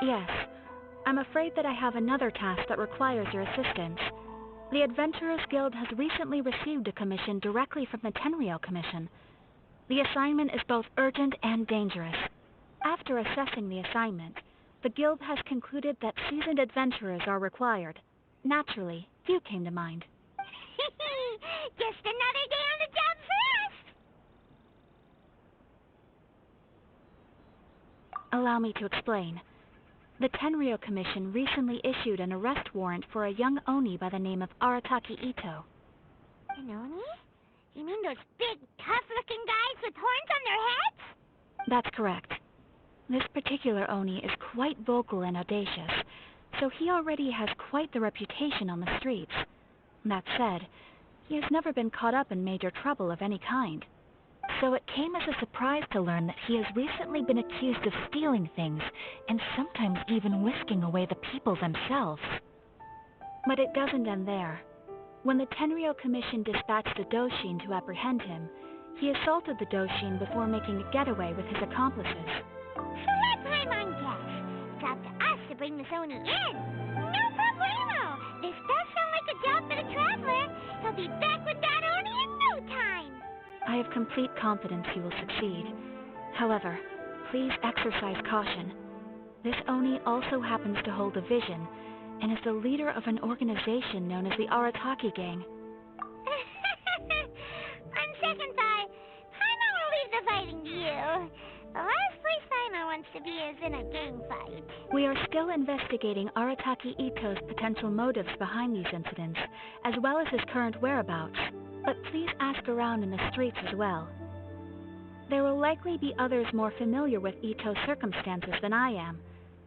Yes. I'm afraid that I have another task that requires your assistance. The Adventurers Guild has recently received a commission directly from the Tenryou Commission. The assignment is both urgent and dangerous. After assessing the assignment, the Guild has concluded that seasoned adventurers are required. Naturally, you came to mind. Just another day on the job for us! Allow me to explain. The Tenryou Commission recently issued an arrest warrant for a young Oni by the name of Arataki Itto. An Oni? You mean those big, tough-looking guys with horns on their heads? That's correct. This particular Oni is quite vocal and audacious, so he already has quite the reputation on the streets. That said, he has never been caught up in major trouble of any kind. So it came as a surprise to learn that he has recently been accused of stealing things, and sometimes even whisking away the people themselves. But it doesn't end there. When the Tenryou Commission dispatched a Doshin to apprehend him, he assaulted the Doshin before making a getaway with his accomplices. So that's Paimon guess. It's up to us to bring this Oni in. No problemo. This does sound like a job for the Traveler. He'll be back with that Oni in no time. I have complete confidence he will succeed. However, please exercise caution. This Oni also happens to hold a vision, and is the leader of an organization known as the Arataki Gang. On second thought, Paimon will leave the fighting to you. The last place Paimon wants to be is in a gang fight. We are still investigating Arataki Itto's potential motives behind these incidents, as well as his current whereabouts, but please ask around in the streets as well. There will likely be others more familiar with Itto's circumstances than I am,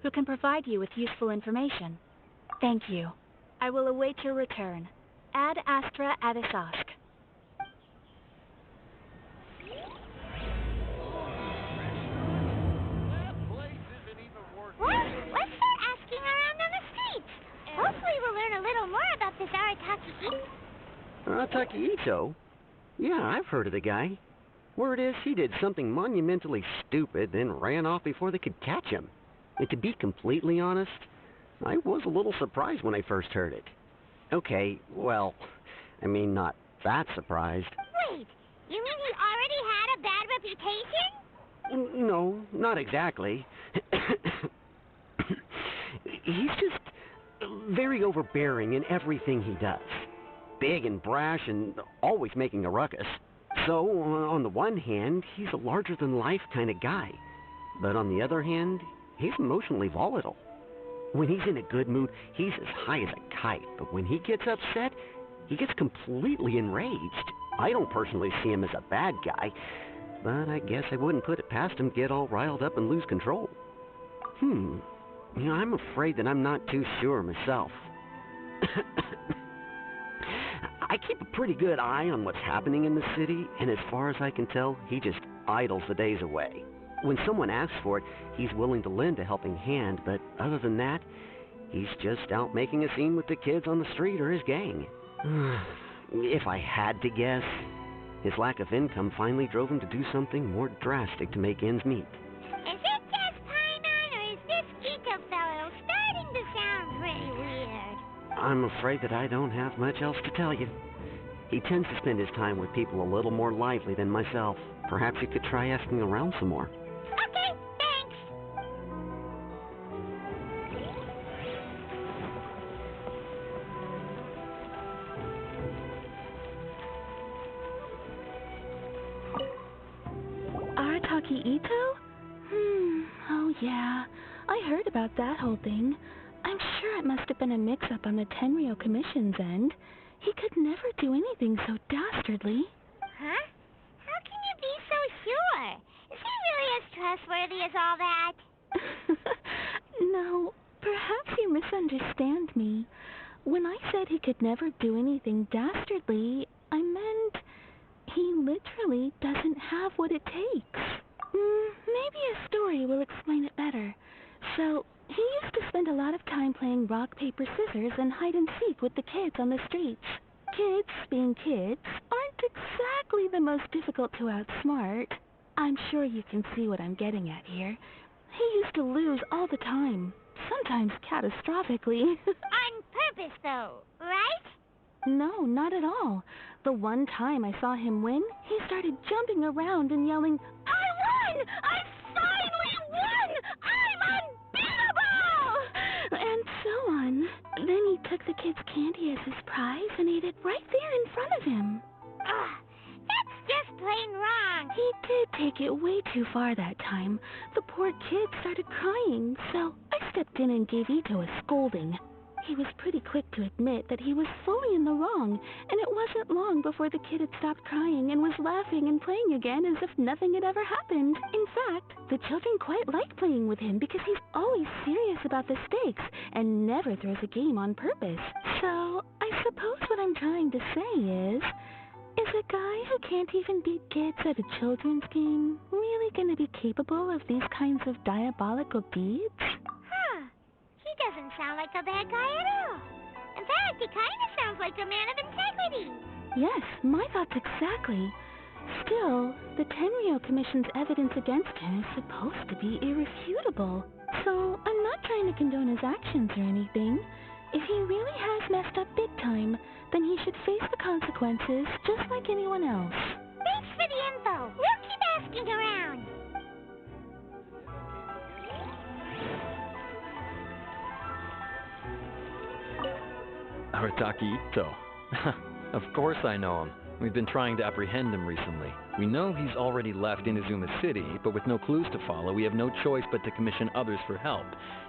who can provide you with useful information. Thank you. I will await your return. Ad Astra Adisask. Well, let's start asking around on the streets. Hopefully we'll learn a little more about this Arataki Itto. Arataki Itto? Yeah, I've heard of the guy. Word is he did something monumentally stupid, then ran off before they could catch him. And to be completely honest, I was a little surprised when I first heard it. Okay, well, I mean, not that surprised. Wait, you mean he already had a bad reputation? No, not exactly. He's just very overbearing in everything he does. Big and brash and always making a ruckus. So, on the one hand, he's a larger-than-life kind of guy. But on the other hand, he's emotionally volatile. When he's in a good mood, he's as high as a kite. But when he gets upset, he gets completely enraged. I don't personally see him as a bad guy, but I guess I wouldn't put it past him to get all riled up and lose control. I'm afraid that I'm not too sure myself. I keep a pretty good eye on what's happening in the city, and as far as I can tell, he just idles the days away. When someone asks for it, he's willing to lend a helping hand, but other than that, he's just out making a scene with the kids on the street or his gang. If I had to guess, his lack of income finally drove him to do something more drastic to make ends meet. Is it just Paimon, or is this Itto fellow starting to sound pretty weird? I'm afraid that I don't have much else to tell you. He tends to spend his time with people a little more lively than myself. Perhaps you could try asking around some more. Okay, thanks. Arataki Itto? Oh yeah. I heard about that whole thing. I'm sure it must have been a mix-up on the Tenryou Commission's end. He could never do anything so dastardly. Huh? How can you be so sure? Is he really as trustworthy as all that? No, perhaps you misunderstand me. When I said he could never do anything dastardly, I meant he literally doesn't have what it takes. Maybe a story will explain it better. So, he used to spend a lot of time playing rock, paper, scissors and hide and seek with the kids on the streets. Kids, being kids, aren't exactly the most difficult to outsmart. I'm sure you can see what I'm getting at here. He used to lose all the time. sometimes catastrophically. On purpose, though, right? No, not at all. The one time I saw him win, he started jumping around and yelling, "I won! I finally won! I'm unbeatable!" And so on. Then he took the kid's candy as his prize and ate it right there in front of him. Ugh, that's just plain wrong. He did take it way too far that time. The poor kid started crying, so I stepped in and gave Itto a scolding. He was pretty quick to admit that he was fully in the wrong, and it wasn't long before the kid had stopped crying and was laughing and playing again as if nothing had ever happened. In fact, the children quite like playing with him because he's always serious about the stakes and never throws a game on purpose. So, I suppose what I'm trying to say is a guy who can't even beat kids at a children's game really gonna be capable of these kinds of diabolical deeds? Huh. He doesn't sound like a bad guy at all. In fact, he kind of sounds like a man of integrity. Yes, my thoughts exactly. Still, the Tenryou Commission's evidence against him is supposed to be irrefutable. So, I'm not trying to condone his actions or anything. If he really has messed up big time, then he should face the consequences just like anyone else. Thanks for the info. We'll keep asking around. Arataki Itto. Of course I know him. We've been trying to apprehend him recently. We know he's already left Inazuma City, but with no clues to follow, we have no choice but to commission others for help,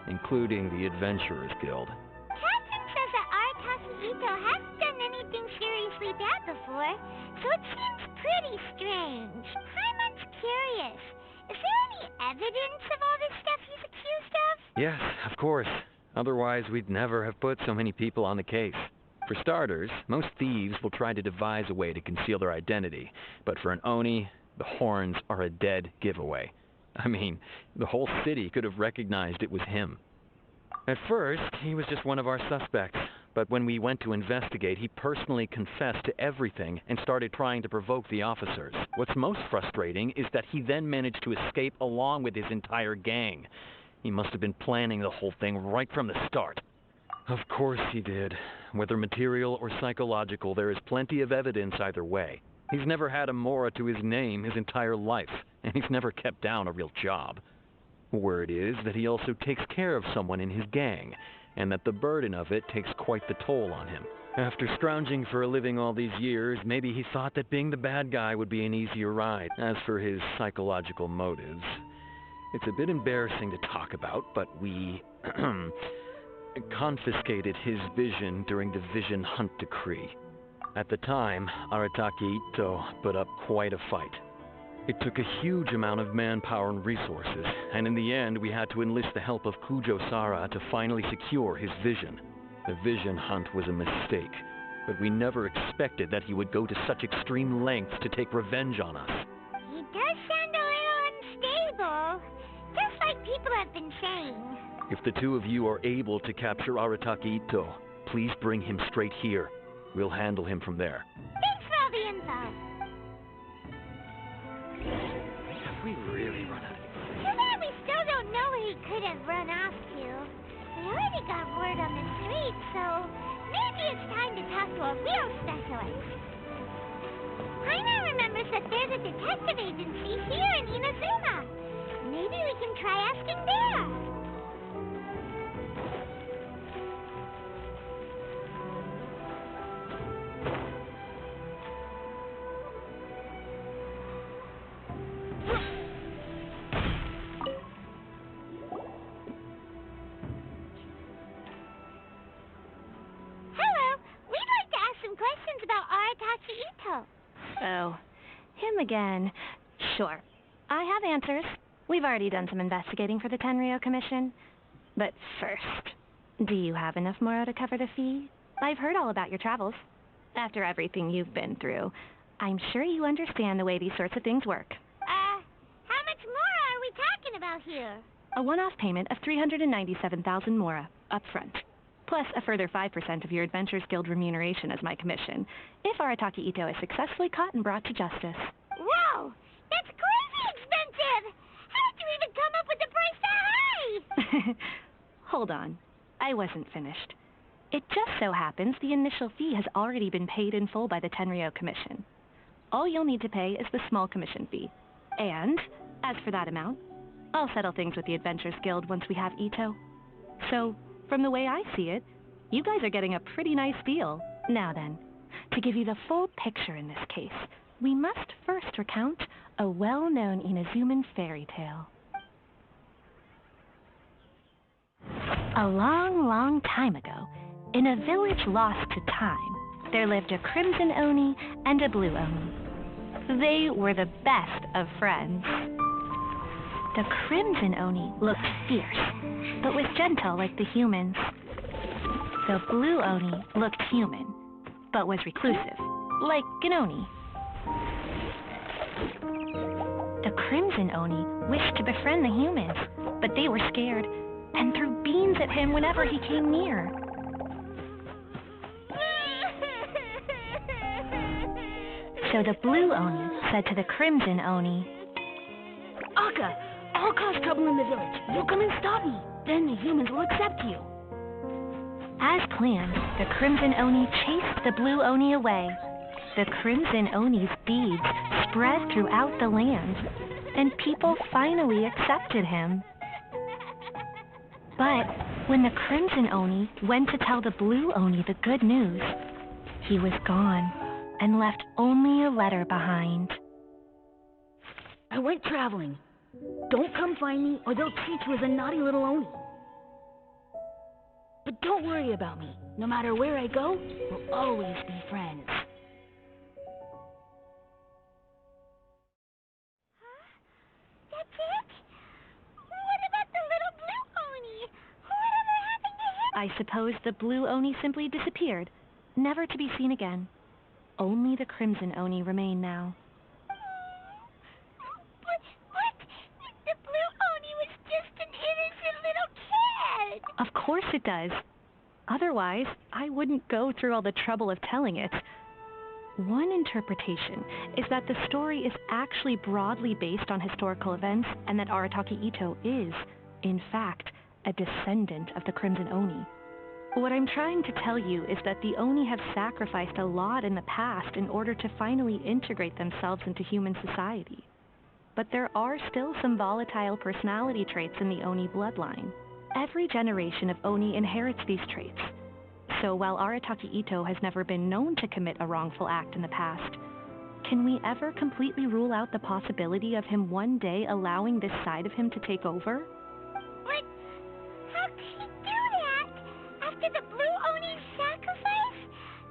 including the Adventurers Guild. Captain says that Arataki Itto hasn't done anything seriously bad before, so it seems pretty strange. I'm much curious. Is there any evidence of all this stuff he's accused of? Yes, of course. Otherwise, we'd never have put so many people on the case. For starters, most thieves will try to devise a way to conceal their identity, but for an Onni, the horns are a dead giveaway. I mean, the whole city could have recognized it was him. At first, he was just one of our suspects, but when we went to investigate, he personally confessed to everything and started trying to provoke the officers. What's most frustrating is that he then managed to escape along with his entire gang. He must have been planning the whole thing right from the start. Of course he did. Whether material or psychological, there is plenty of evidence either way. He's never had a Mora to his name his entire life, and he's never kept down a real job. Word is that he also takes care of someone in his gang, and that the burden of it takes quite the toll on him. After scrounging for a living all these years, maybe he thought that being the bad guy would be an easier ride. As for his psychological motives, it's a bit embarrassing to talk about, but we confiscated his vision during the Vision Hunt Decree. At the time, Arataki Itto put up quite a fight. It took a huge amount of manpower and resources, and in the end we had to enlist the help of Kujo-Sara to finally secure his vision. The Vision Hunt was a mistake, but we never expected that he would go to such extreme lengths to take revenge on us. He does sound a little unstable, just like people have been saying. If the two of you are able to capture Arataki Itto, please bring him straight here. We'll handle him from there. Thanks for all the info. Have we really run out of time? Too bad we still don't know where he could have run off to. We already got word on the street, so maybe it's time to talk to a real specialist. Paimon remembers that there's a detective agency here in Inazuma. Maybe we can try asking there. Oh, him again. Sure. I have answers. We've already done some investigating for the Tenryou Commission. But first, do you have enough Mora to cover the fee? I've heard all about your travels. After everything you've been through, I'm sure you understand the way these sorts of things work. How much Mora are we talking about here? A one-off payment of 397,000 Mora, up front. Plus a further 5% of your Adventurers Guild remuneration as my commission, if Arataki Itto is successfully caught and brought to justice. Whoa! That's crazy expensive! How did you even come up with the price that high? Hold on. I wasn't finished. It just so happens the initial fee has already been paid in full by the Tenryou Commission. All you'll need to pay is the small commission fee. And, as for that amount, I'll settle things with the Adventurers Guild once we have Itto. So, from the way I see it, you guys are getting a pretty nice deal. Now then, to give you the full picture in this case, we must first recount a well-known Inazuman fairy tale. A long, long time ago, in a village lost to time, there lived a Crimson Oni and a Blue Oni. They were the best of friends. The Crimson Oni looked fierce, but was gentle like the humans. The Blue Oni looked human, but was reclusive, like an Oni. The Crimson Oni wished to befriend the humans, but they were scared and threw beans at him whenever he came near. So the Blue Oni said to the Crimson Oni, Akka, I'll cause trouble in the village. You come and stop me. Then the humans will accept you. As planned, the Crimson Oni chased the Blue Oni away. The Crimson Oni's deeds spread throughout the land, and people finally accepted him. But when the Crimson Oni went to tell the Blue Oni the good news, he was gone and left only a letter behind. I went traveling. Don't come find me or they'll treat you as a naughty little Oni. But don't worry about me. No matter where I go, we'll always be friends. That's it? What about the little Blue Oni? Whatever happened to him? I suppose the Blue Oni simply disappeared, never to be seen again. Only the Crimson Oni remain now. But the Blue Oni was just an innocent little kid. Of course it does. Otherwise, I wouldn't go through all the trouble of telling it. One interpretation is that the story is actually broadly based on historical events and that Arataki Itto is, in fact, a descendant of the Crimson Oni. What I'm trying to tell you is that the Oni have sacrificed a lot in the past in order to finally integrate themselves into human society. But there are still some volatile personality traits in the Oni bloodline. Every generation of Oni inherits these traits. So while Arataki Itto has never been known to commit a wrongful act in the past, can we ever completely rule out the possibility of him one day allowing this side of him to take over? But how could he do that? After the Blue Oni's sacrifice?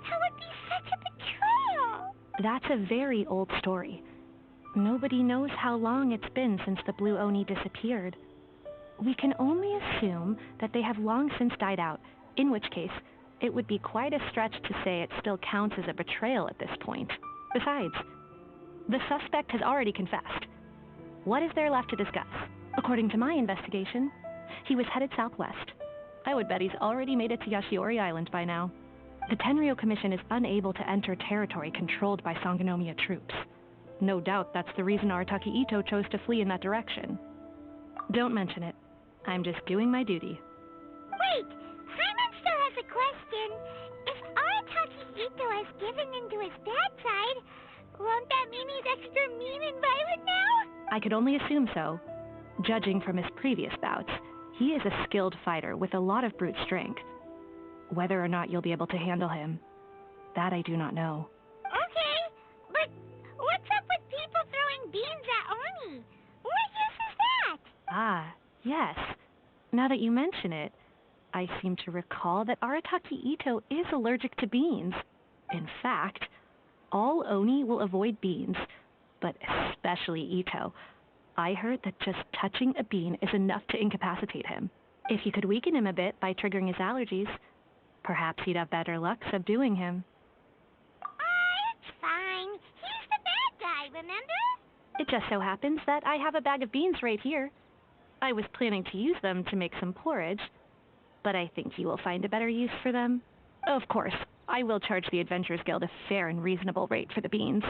That would be such a betrayal. That's a very old story. Nobody knows how long it's been since the Blue Oni disappeared. We can only assume that they have long since died out, in which case, it would be quite a stretch to say it still counts as a betrayal at this point. Besides, the suspect has already confessed. What is there left to discuss? According to my investigation, he was headed southwest. I would bet he's already made it to Yashiori Island by now. The Tenryou Commission is unable to enter territory controlled by Sangonomiya troops. No doubt that's the reason Arataki Itto chose to flee in that direction. Don't mention it. I'm just doing my duty. Wait, Simon still has a question. If Arataki Itto has given into his bad side, won't that mean he's extra mean and violent now? I could only assume so. Judging from his previous bouts, he is a skilled fighter with a lot of brute strength. Whether or not you'll be able to handle him, that I do not know. Okay, but what's up with people throwing beans at Oni? What use is that? Ah, yes. Now that you mention it, I seem to recall that Arataki Itto is allergic to beans. In fact, all Oni will avoid beans, but especially Itto. I heard that just touching a bean is enough to incapacitate him. If you could weaken him a bit by triggering his allergies, perhaps you'd have better luck subduing him. It's fine. He's the bad guy, remember? It just so happens that I have a bag of beans right here. I was planning to use them to make some porridge, but I think you will find a better use for them. Of course, I will charge the Adventurers Guild a fair and reasonable rate for the beans.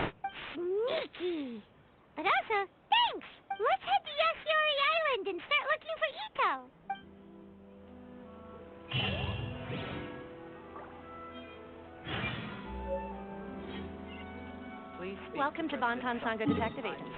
Sneaky. But also, thanks. Let's head to Yashiori Island and start looking for Itto. Welcome to Bonton Sango Detective Agency.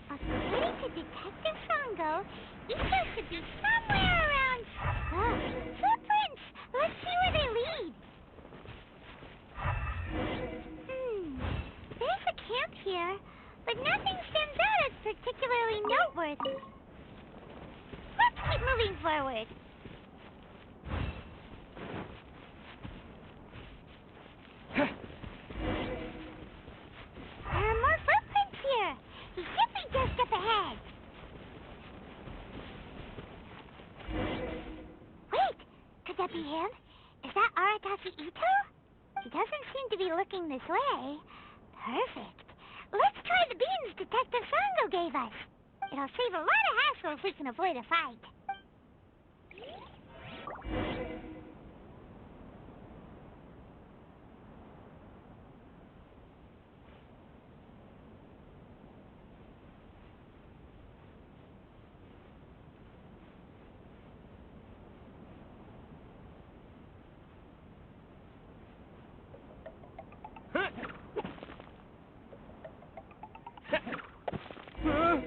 According to Detective Sango, Itto should be somewhere around... Oh, footprints! Let's see where they lead. There's a camp here, but nothing stands out as particularly noteworthy. Let's keep moving forward. There are more footprints here. He should be just up ahead. Wait, could that be him? Is that Aratashi Itto? He doesn't seem to be looking this way. Perfect. Let's try the beans Detective Sango gave us. It'll save a lot of hassle if we can avoid a fight.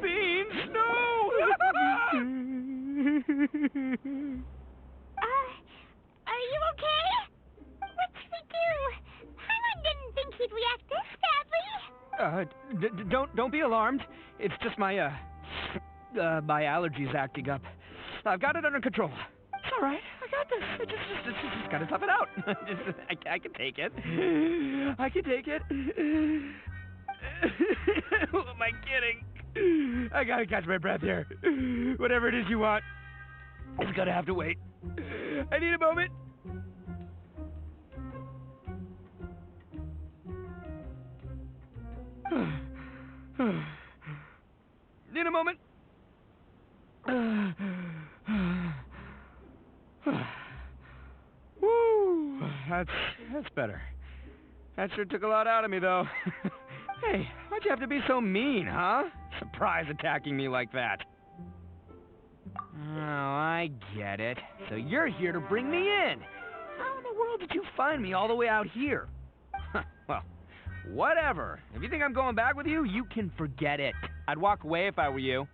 Beans, no! Are you okay? What should we do? Paimon didn't think he'd react this badly. Don't be alarmed. It's just my my allergies acting up. I've got it under control. It's all right. I got this. I just gotta tough it out. I can take it. I can take it. Who am I kidding? I gotta catch my breath here. Whatever it is you want, it's gonna have to wait. I need a moment. Need a moment. Woo, that's better. That sure took a lot out of me, though. Hey, why'd you have to be so mean, huh? Surprise attacking me like that. Oh, I get it. So you're here to bring me in. How in the world did you find me all the way out here? Well, whatever. If you think I'm going back with you, you can forget it. I'd walk away if I were you.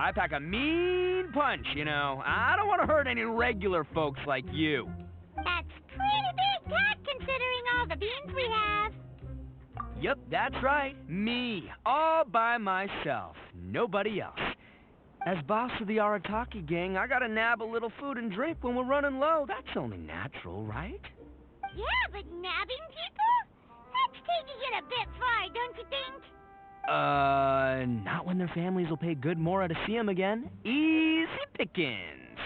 I pack a mean punch, you know. I don't want to hurt any regular folks like you. That's pretty big talk considering all the beans we have. Yep, that's right. Me. All by myself. Nobody else. As boss of the Arataki gang, I gotta nab a little food and drink when we're running low. That's only natural, right? Yeah, but nabbing people? That's taking it a bit far, don't you think? Not when their families will pay good mora to see them again. Easy pickings.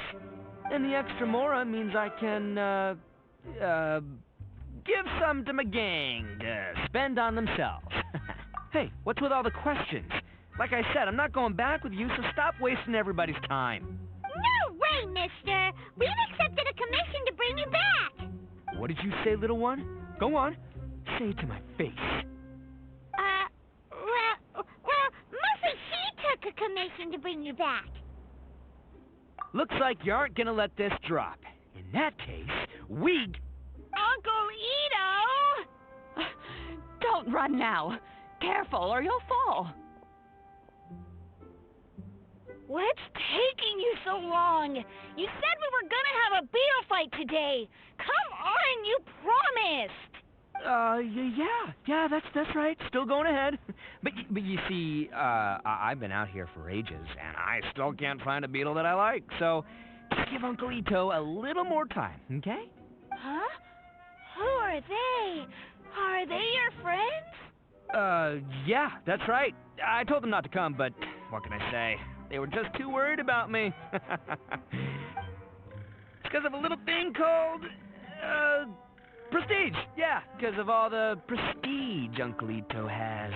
And the extra mora means I can, give some to my gang to spend on themselves. Hey, what's with all the questions? Like I said, I'm not going back with you, so stop wasting everybody's time. No way, mister! We've accepted a commission to bring you back! What did you say, little one? Go on. Say it to my face. Well, mostly she took a commission to bring you back. Looks like you aren't gonna let this drop. In that case, we... Uncle Itto! Don't run now. Careful or you'll fall. What's taking you so long? You said we were gonna have a beetle fight today. Come on, you promised. Yeah, that's right. Still going ahead. But you see, I've been out here for ages, and I still can't find a beetle that I like, so just give Uncle Itto a little more time, okay? Huh? Who are they? Are they your friends? Yeah, that's right. I told them not to come, but what can I say? They were just too worried about me. It's because of a little thing called, prestige. Yeah, because of all the prestige Uncle Itto has.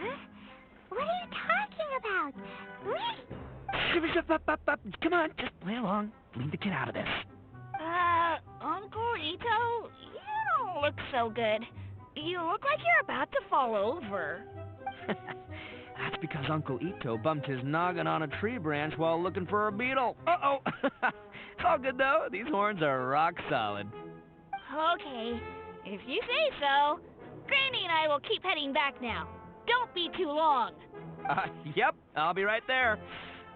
Huh? What are you talking about? Up. Come on, just play along. Leave the kid out of this. Uncle Itto, you don't look so good. You look like you're about to fall over. That's because Uncle Itto bumped his noggin on a tree branch while looking for a beetle. Uh-oh. It's all good, though. These horns are rock solid. Okay, if you say so. Granny and I will keep heading back now. Don't be too long. Yep, I'll be right there.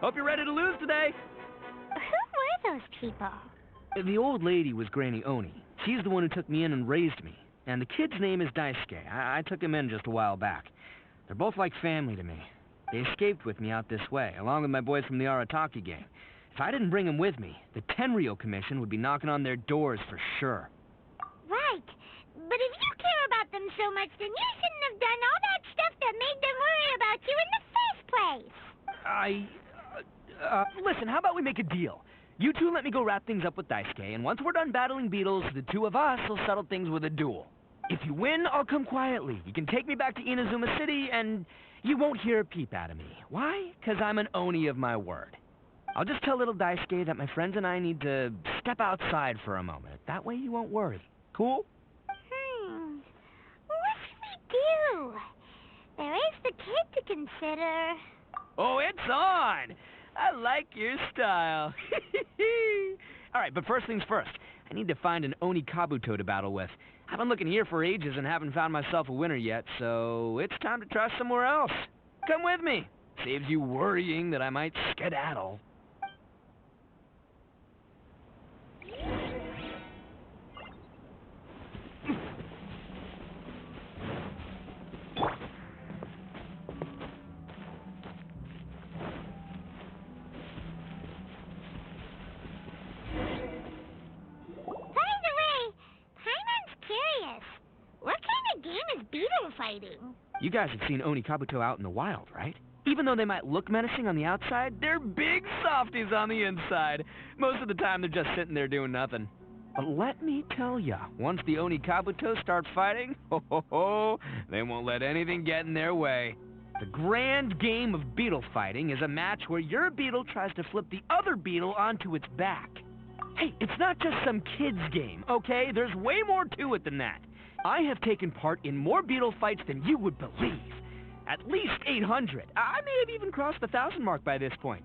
Hope you're ready to lose today. Who were those people? The old lady was Granny Onni. She's the one who took me in and raised me. And the kid's name is Daisuke. I took him in just a while back. They're both like family to me. They escaped with me out this way, along with my boys from the Arataki gang. If I didn't bring them with me, the Tenryo Commission would be knocking on their doors for sure. Right. But if you care about them so much, then you shouldn't have done all that stuff that made them worry about you in the first place. Listen, how about we make a deal? You two let me go wrap things up with Daisuke, and once we're done battling beetles, the two of us will settle things with a duel. If you win, I'll come quietly. You can take me back to Inazuma City, and you won't hear a peep out of me. Why? 'Cause I'm an Oni of my word. I'll just tell little Daisuke that my friends and I need to step outside for a moment. That way you won't worry. Cool? What should we do? There is the kid to consider. Oh, it's on! I like your style. All right, but first things first. I need to find an Oni Kabuto to battle with. I've been looking here for ages and haven't found myself a winner yet, so it's time to try somewhere else. Come with me. Saves you worrying that I might skedaddle. You guys have seen Oni Kabuto out in the wild, right? Even though they might look menacing on the outside, they're big softies on the inside. Most of the time, they're just sitting there doing nothing. But let me tell ya, once the Oni Kabuto start fighting, they won't let anything get in their way. The grand game of beetle fighting is a match where your beetle tries to flip the other beetle onto its back. Hey, it's not just some kid's game, okay? There's way more to it than that. I have taken part in more beetle fights than you would believe. At least 800. I may have even crossed the 1,000 mark by this point.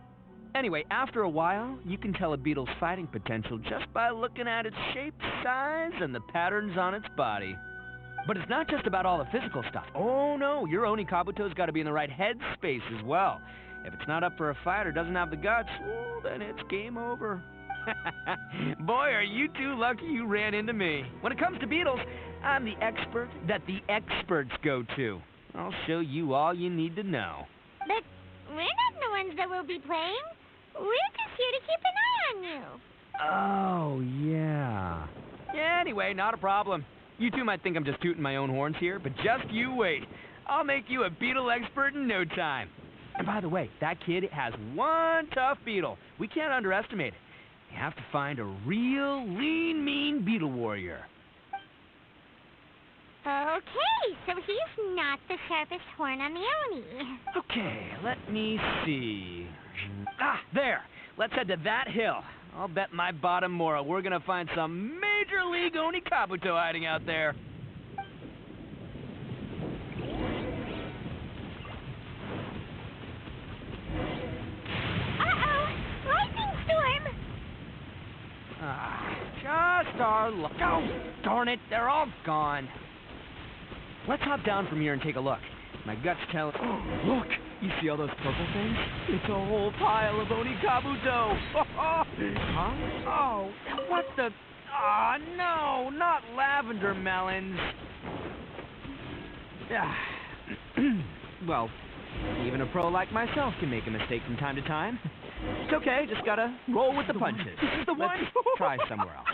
Anyway, after a while, you can tell a beetle's fighting potential just by looking at its shape, size, and the patterns on its body. But it's not just about all the physical stuff. Oh no, your Oni Kabuto's got to be in the right headspace as well. If it's not up for a fight or doesn't have the guts, well, then it's game over. Boy, are you two lucky you ran into me. When it comes to beetles, I'm the expert that the experts go to. I'll show you all you need to know. But we're not the ones that will be playing. We're just here to keep an eye on you. Oh, yeah. Yeah, anyway, not a problem. You two might think I'm just tooting my own horns here, but just you wait. I'll make you a beetle expert in no time. And by the way, that kid has one tough beetle. We can't underestimate it. you have to find a real lean, mean beetle warrior. Okay, so he's not the sharpest horn on the Oni. Okay, let me see. Ah, there! Let's head to that hill. I'll bet my bottom moral we're gonna find some Major League Oni Kabuto hiding out there. Just our luck. Oh, darn it, they're all gone. Let's hop down from here and take a look. My gut's telling... Oh, look! You see all those purple things? It's a whole pile of Oni Kabuto! Huh? Oh, what the... Ah, no, not lavender melons. Well, even a pro like myself can make a mistake from time to time. It's okay, just gotta roll with the punches. This is the one. Let's try somewhere else.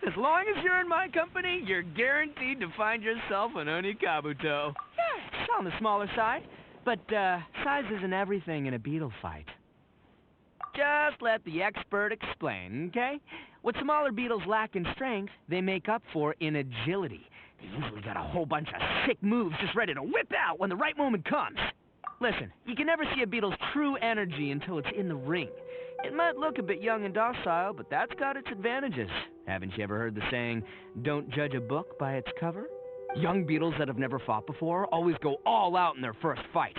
As long as you're in my company, you're guaranteed to find yourself an Oni Kabuto. It's on the smaller side, but size isn't everything in a beetle fight. Just let the expert explain, okay? What smaller beetles lack in strength, they make up for in agility. They usually got a whole bunch of sick moves just ready to whip out when the right moment comes. Listen, you can never see a beetle's true energy until it's in the ring. It might look a bit young and docile, but that's got its advantages. Haven't you ever heard the saying, don't judge a book by its cover? Young beetles that have never fought before always go all out in their first fight.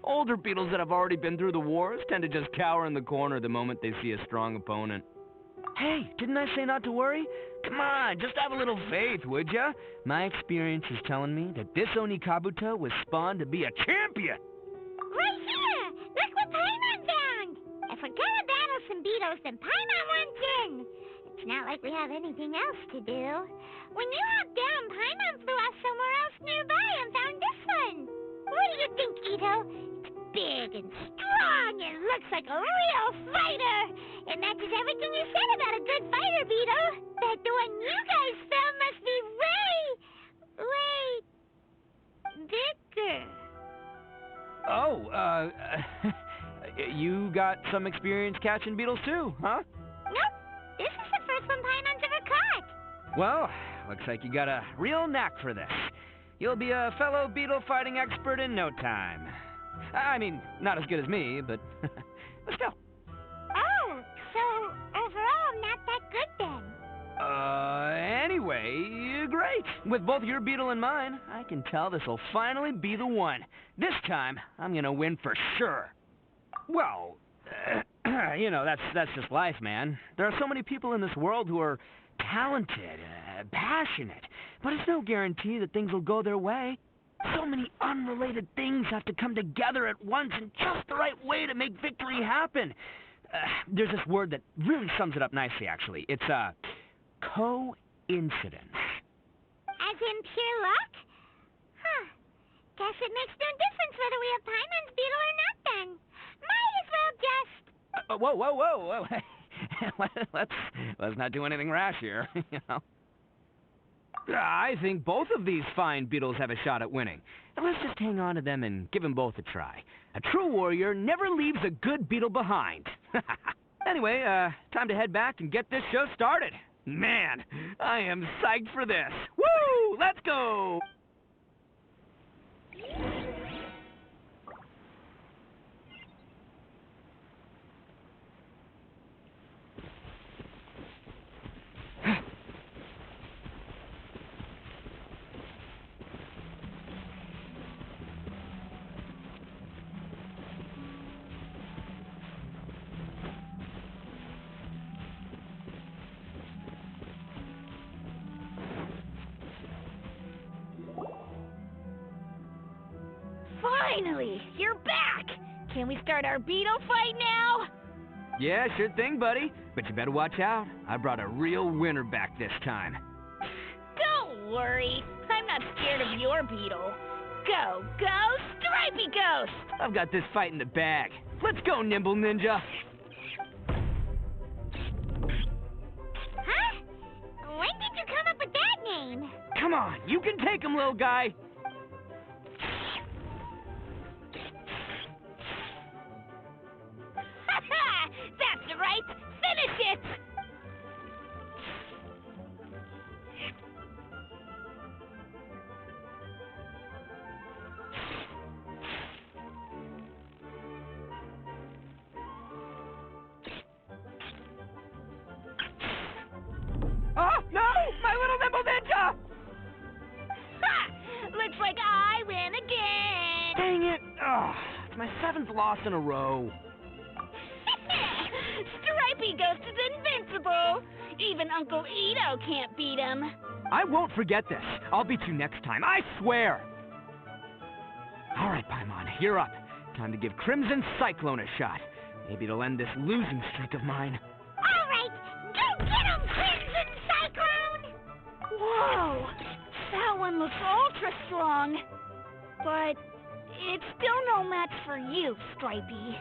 Older beetles that have already been through the wars tend to just cower in the corner the moment they see a strong opponent. Hey, didn't I say not to worry? Come on, just have a little faith, would ya? My experience is telling me that this Oni Kabuto was spawned to be a champion. Right here! Look what Paimon found! If we're gonna battle some beetles, then Paimon wants in! It's not like we have anything else to do. When you hopped down, Paimon flew off somewhere else nearby and found this one. What do you think, Itto? It's big and strong and looks like a real fighter! It matches everything you said about a good fighter, beetle. But the one you guys found must be way bigger. Oh, you got some experience catching beetles too, huh? Nope. This is the first one Paimon's ever caught. Well, looks like you got a real knack for this. You'll be a fellow beetle fighting expert in no time. I mean, not as good as me, but still. Oh, so overall I'm not that good then. Anyway, great. With both your beetle and mine, I can tell this'll finally be the one. This time, I'm gonna win for sure. Well, you know, that's just life, man. There are so many people in this world who are talented, passionate, but it's no guarantee that things will go their way. So many unrelated things have to come together at once in just the right way to make victory happen. There's this word that really sums it up nicely, actually. It's, coincidence. As in pure luck? Huh. Guess it makes no difference whether we have Paimon's beetle or not then. Might as well just... Whoa. Let's not do anything rash here, you know. I think both of these fine beetles have a shot at winning. Now let's just hang on to them and give them both a try. A true warrior never leaves a good beetle behind. Anyway, time to head back and get this show started. Man, I am psyched for this. Woo! Let's go! Finally! You're back! Can we start our beetle fight now? Yeah, sure thing, buddy. But you better watch out. I brought a real winner back this time. Don't worry. I'm not scared of your beetle. Go, Stripey Ghost! I've got this fight in the bag. Let's go, Nimble Ninja. Huh? When did you come up with that name? Come on, you can take him, little guy. That's it, right? Finish it! Oh, no! My little nimble ninja! Ha! Looks like I win again! Dang it! Ugh, it's my 7th loss in a row. Stripey Ghost is invincible! Even Uncle Itto can't beat him. I won't forget this. I'll beat you next time, I swear! All right, Paimon, you're up. Time to give Crimson Cyclone a shot. Maybe it'll end this losing streak of mine. All right, go get him, Crimson Cyclone! Whoa! That one looks ultra strong. But it's still no match for you, Stripey.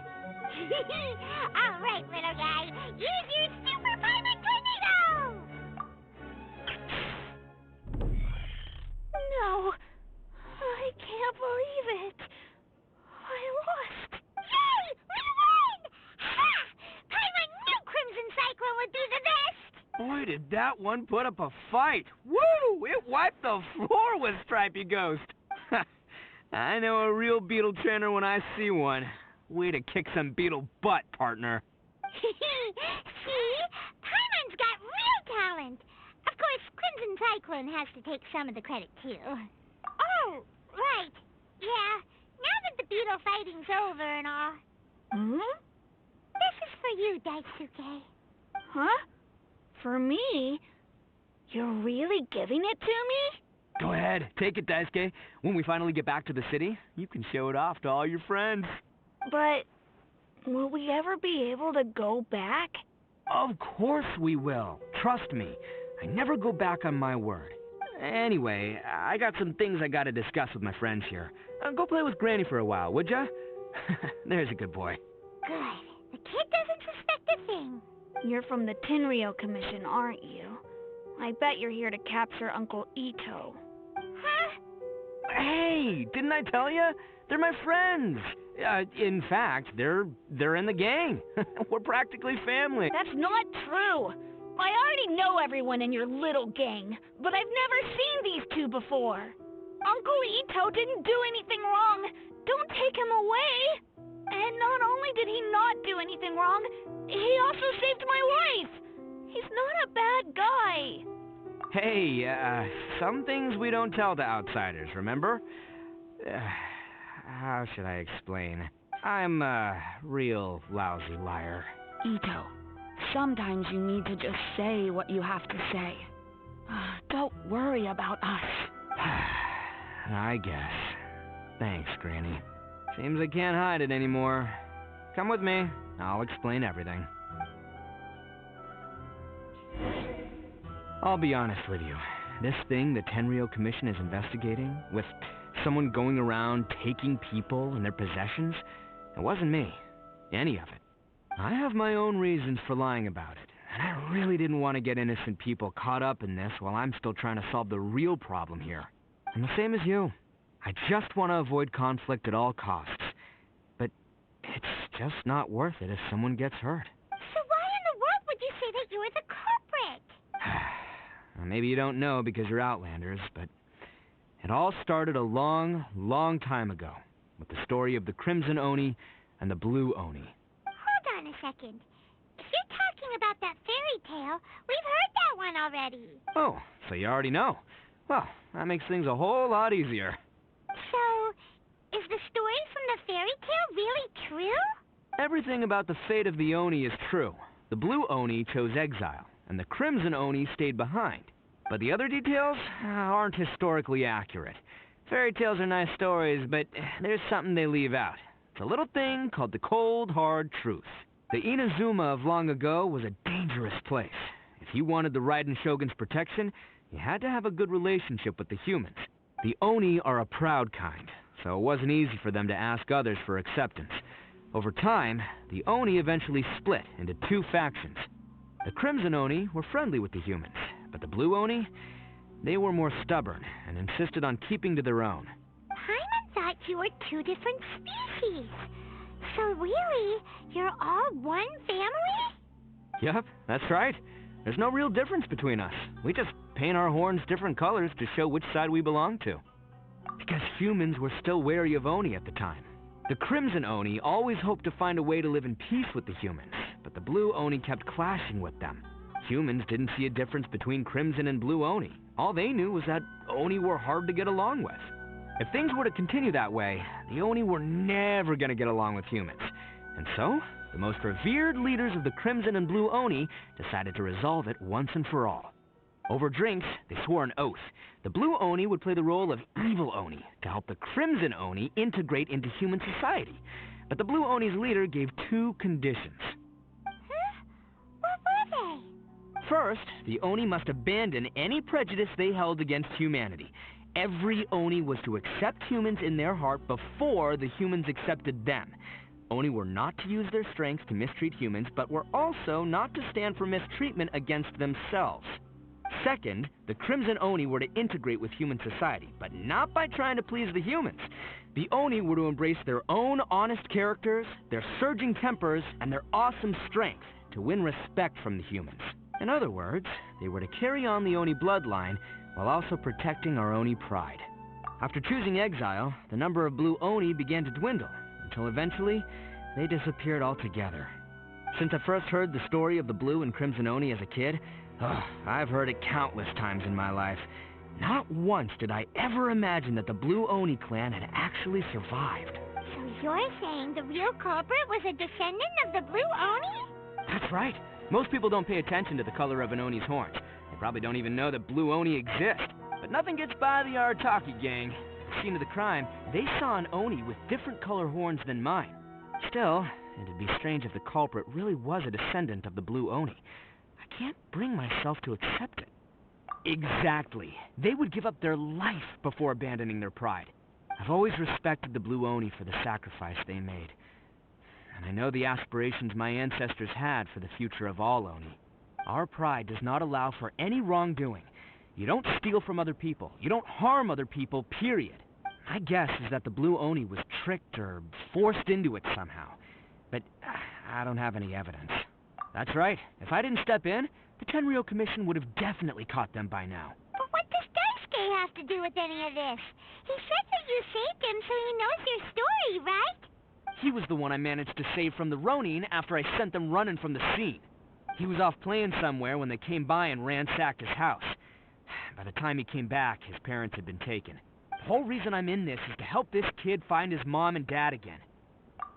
All right, little guy, use your super Paimon tornado! No, I can't believe it. I lost. Yay! We won! Ha! Paimon knew Crimson Cyclone would be the best! Boy, did that one put up a fight. Woo! It wiped the floor with Stripey Ghost. I know a real beetle trainer when I see one. Way to kick some beetle butt, partner. See? Paimon's got real talent. Of course, Crimson Cyclone has to take some of the credit, too. Oh, right. Yeah, now that the beetle fighting's over and all. Hmm? This is for you, Daisuke. Huh? For me? You're really giving it to me? Go ahead, take it, Daisuke. When we finally get back to the city, you can show it off to all your friends. But will we ever be able to go back? Of course we will. Trust me. I never go back on my word. Anyway, I got some things I gotta discuss with my friends here. Go play with Granny for a while, would ya? There's a good boy. Good. The kid doesn't suspect a thing. You're from the Tenryou Commission, aren't you? I bet you're here to capture Uncle Itto. Huh? Hey, didn't I tell you? They're my friends. In fact, they're in the gang. We're practically family. That's not true. I already know everyone in your little gang, but I've never seen these two before. Uncle Itto didn't do anything wrong. Don't take him away. And not only did he not do anything wrong, he also saved my life. He's not a bad guy. Hey, some things we don't tell to outsiders, remember? How should I explain? I'm a real lousy liar. Itto, sometimes you need to just say what you have to say. Don't worry about us. I guess. Thanks, Granny. Seems I can't hide it anymore. Come with me. I'll explain everything. I'll be honest with you. This thing the Tenryou Commission is investigating, with someone going around taking people and their possessions, it wasn't me. Any of it. I have my own reasons for lying about it, and I really didn't want to get innocent people caught up in this while I'm still trying to solve the real problem here. I'm the same as you. I just want to avoid conflict at all costs. But it's just not worth it if someone gets hurt. So why in the world would you say that you were the culprit? Well, maybe you don't know because you're Outlanders, but it all started a long, long time ago with the story of the Crimson Onni and the Blue Onni. Hold on a second. If you're talking about that fairy tale, we've heard that one already. Oh, so you already know. Well, that makes things a whole lot easier. So, is the story from the fairy tale really true? Everything about the fate of the Oni is true. The Blue Oni chose exile, and the Crimson Oni stayed behind. But the other details aren't historically accurate. Fairy tales are nice stories, but there's something they leave out. It's a little thing called the cold, hard truth. The Inazuma of long ago was a dangerous place. If you wanted the Raiden Shogun's protection, you had to have a good relationship with the humans. The Oni are a proud kind, so it wasn't easy for them to ask others for acceptance. Over time, the Oni eventually split into two factions. The Crimson Oni were friendly with the humans, but the Blue Oni, they were more stubborn and insisted on keeping to their own. Paimon thought you were two different species. So really, you're all one family? Yep, that's right. There's no real difference between us. We just paint our horns different colors to show which side we belong to. Because humans were still wary of Oni at the time. The Crimson Oni always hoped to find a way to live in peace with the humans, but the Blue Oni kept clashing with them. Humans didn't see a difference between Crimson and Blue Oni. All they knew was that Oni were hard to get along with. If things were to continue that way, the Oni were never going to get along with humans. And so, the most revered leaders of the Crimson and Blue Oni decided to resolve it once and for all. Over drinks, they swore an oath. The Blue Oni would play the role of evil Oni to help the Crimson Oni integrate into human society. But the Blue Oni's leader gave 2 conditions. What were they? First, the Oni must abandon any prejudice they held against humanity. Every Oni was to accept humans in their heart before the humans accepted them. Oni were not to use their strength to mistreat humans, but were also not to stand for mistreatment against themselves. Second, the Crimson Oni were to integrate with human society, but not by trying to please the humans. The Oni were to embrace their own honest characters, their surging tempers, and their awesome strength to win respect from the humans. In other words, they were to carry on the Oni bloodline while also protecting our Oni pride. After choosing exile, the number of Blue Oni began to dwindle, until eventually, they disappeared altogether. Since I first heard the story of the Blue and Crimson Oni as a kid, I've heard it countless times in my life. Not once did I ever imagine that the Blue Oni clan had actually survived. So you're saying the real culprit was a descendant of the Blue Oni? That's right. Most people don't pay attention to the color of an Oni's horns. They probably don't even know that Blue Oni exist. But nothing gets by the Arataki gang. At the scene of the crime, they saw an Oni with different color horns than mine. Still, it'd be strange if the culprit really was a descendant of the Blue Oni. I can't bring myself to accept it. Exactly. They would give up their life before abandoning their pride. I've always respected the Blue Oni for the sacrifice they made. And I know the aspirations my ancestors had for the future of all Oni. Our pride does not allow for any wrongdoing. You don't steal from other people. You don't harm other people, period. My guess is that the Blue Oni was tricked or forced into it somehow. But I don't have any evidence. That's right. If I didn't step in, the Tenryou Commission would have definitely caught them by now. But what does Daisuke have to do with any of this? He said that you saved him so he knows your story, right? He was the one I managed to save from the Ronin after I sent them running from the scene. He was off playing somewhere when they came by and ransacked his house. By the time he came back, his parents had been taken. The whole reason I'm in this is to help this kid find his mom and dad again.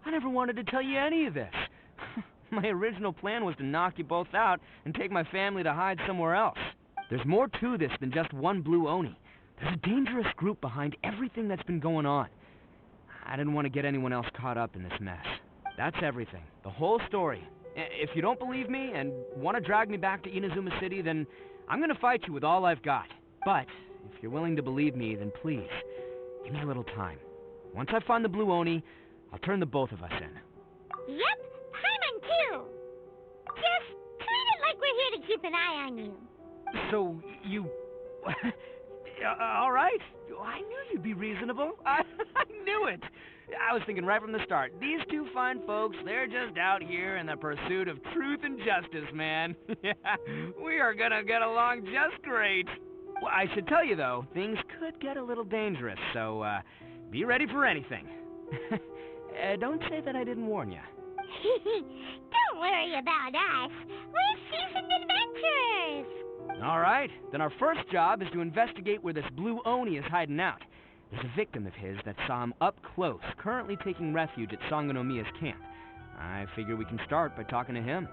I never wanted to tell you any of this. My original plan was to knock you both out and take my family to hide somewhere else. There's more to this than just one Blue Oni. There's a dangerous group behind everything that's been going on. I didn't want to get anyone else caught up in this mess. That's everything. The whole story. If you don't believe me and want to drag me back to Inazuma City, then I'm going to fight you with all I've got. But if you're willing to believe me, then please, give me a little time. Once I find the Blue Oni, I'll turn the both of us in. Yep, Paimon too. Just treat it like we're here to keep an eye on you. So, you... all right. I knew you'd be reasonable. I knew it. I was thinking right from the start. These 2 fine folks, they're just out here in the pursuit of truth and justice, man. We are gonna get along just great. Well, I should tell you, though, things could get a little dangerous, so, be ready for anything. Don't say that I didn't warn you. Don't worry about us. We're seasoned adventurers. All right, then our first job is to investigate where this Blue Oni is hiding out. There's a victim of his that saw him up close, currently taking refuge at Sangonomiya's camp. I figure we can start by talking to him.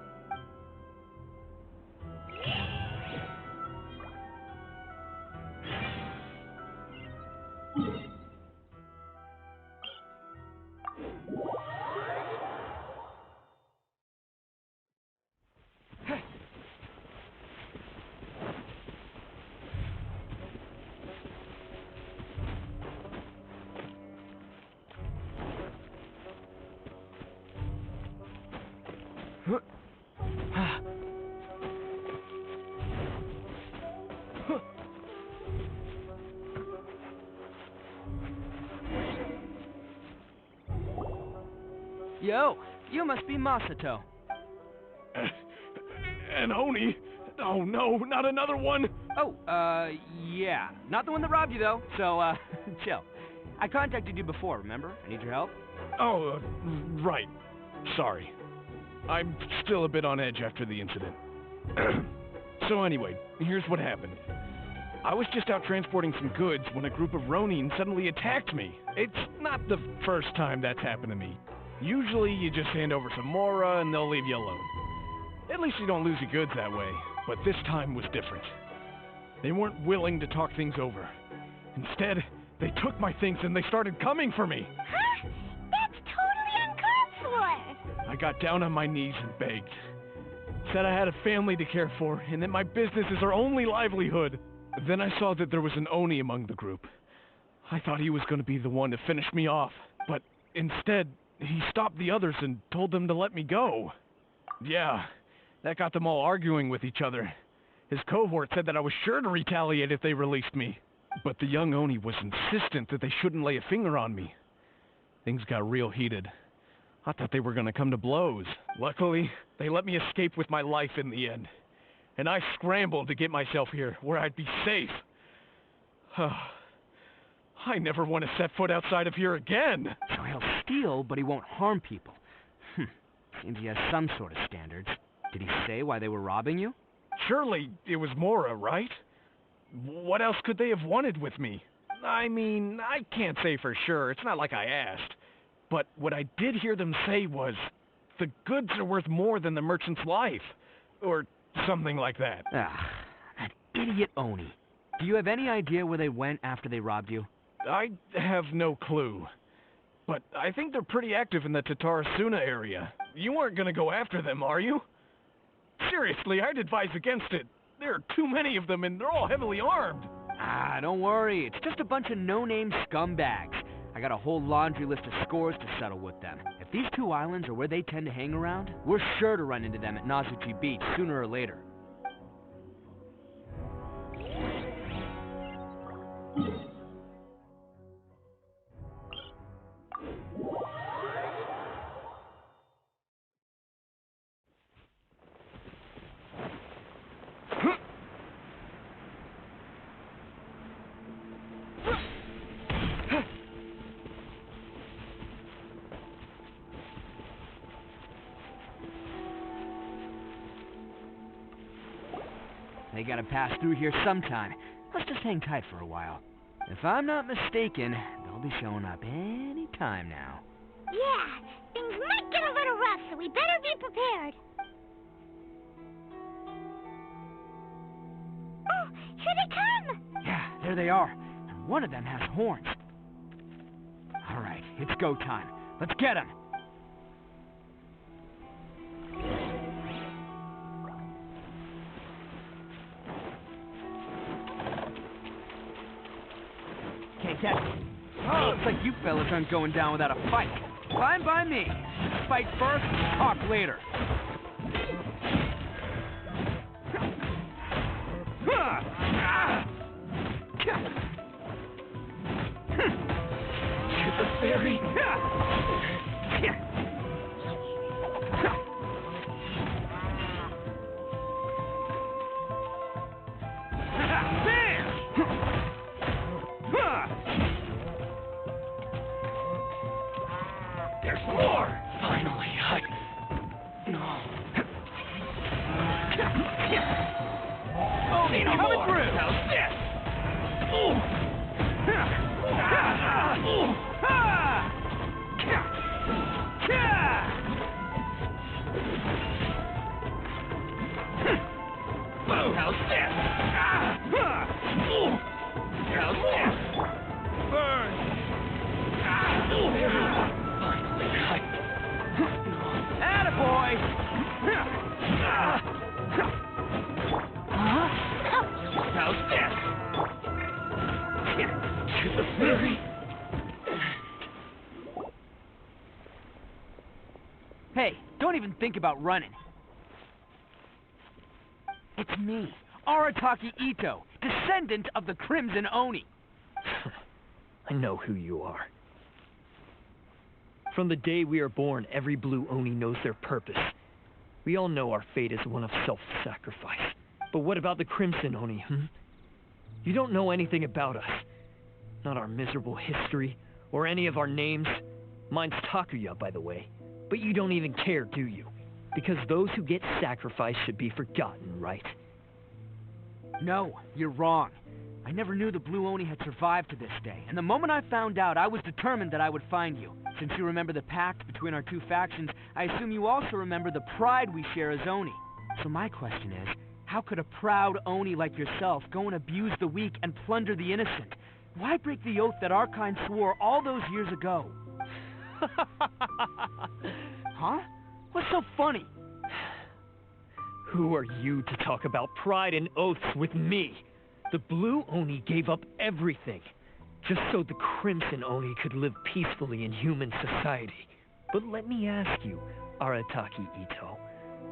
Yo, you must be Masato. An Oni? Oh no, not another one! Oh, yeah. Not the one that robbed you, though, so, chill. I contacted you before, remember? I need your help. Oh, right. Sorry. I'm still a bit on edge after the incident. So anyway, here's what happened. I was just out transporting some goods when a group of Ronin suddenly attacked me. It's not the first time that's happened to me. Usually you just hand over some Mora and they'll leave you alone. At least you don't lose your goods that way. But this time was different. They weren't willing to talk things over. Instead, they took my things and they started coming for me. Huh? That's totally uncalled for! I got down on my knees and begged. Said I had a family to care for and that my business is our only livelihood. Then I saw that there was an Oni among the group. I thought he was going to be the one to finish me off, but instead, he stopped the others and told them to let me go. Yeah, that got them all arguing with each other. His cohort said that I was sure to retaliate if they released me. But the young Oni was insistent that they shouldn't lay a finger on me. Things got real heated. I thought they were going to come to blows. Luckily, they let me escape with my life in the end. And I scrambled to get myself here, where I'd be safe. I never want to set foot outside of here again. So he'll steal, but he won't harm people. Seems he has some sort of standards. Did he say why they were robbing you? Surely it was Mora, right? What else could they have wanted with me? I mean, I can't say for sure. It's not like I asked. But what I did hear them say was, the goods are worth more than the merchant's life. Or something like that. Ah, that idiot Oni. Do you have any idea where they went after they robbed you? I have no clue. But I think they're pretty active in the Tatarasuna area. You aren't gonna go after them, are you? Seriously, I'd advise against it. There are too many of them and they're all heavily armed. Ah, don't worry. It's just a bunch of no-name scumbags. I got a whole laundry list of scores to settle with them. If these two islands are where they tend to hang around, we're sure to run into them at Nazuchi Beach sooner or later. They gotta pass through here sometime. Let's just hang tight for a while. If I'm not mistaken, they'll be showing up any time now. Yeah, things might get a little rough, so we better be prepared. Oh, here they come! Yeah, there they are. And one of them has horns. All right, it's go time. Let's get him. Can't catch me. Oh, looks like you fellas aren't going down without a fight. Fine by me. Fight first, talk later. Shoot the fairy. There's more! Finally, Oni coming through! How's this? How's this? How's this? Burn! Finally, attaboy! How's this? To the fairy! Hey, don't even think about running. It's me, Arataki Itto, descendant of the Crimson Oni. I know who you are. From the day we are born, every blue Oni knows their purpose. We all know our fate is one of self-sacrifice. But what about the Crimson Oni, You don't know anything about us. Not our miserable history, or any of our names. Mine's Takuya, by the way. But you don't even care, do you? Because those who get sacrificed should be forgotten, right? No, you're wrong. I never knew the Blue Oni had survived to this day, and the moment I found out, I was determined that I would find you. Since you remember the pact between our two factions, I assume you also remember the pride we share as Oni. So my question is, how could a proud Oni like yourself go and abuse the weak and plunder the innocent? Why break the oath that our kind swore all those years ago? Huh? What's so funny? Who are you to talk about pride and oaths with me? The Blue Oni gave up everything, just so the Crimson Oni could live peacefully in human society. But let me ask you, Arataki Itto,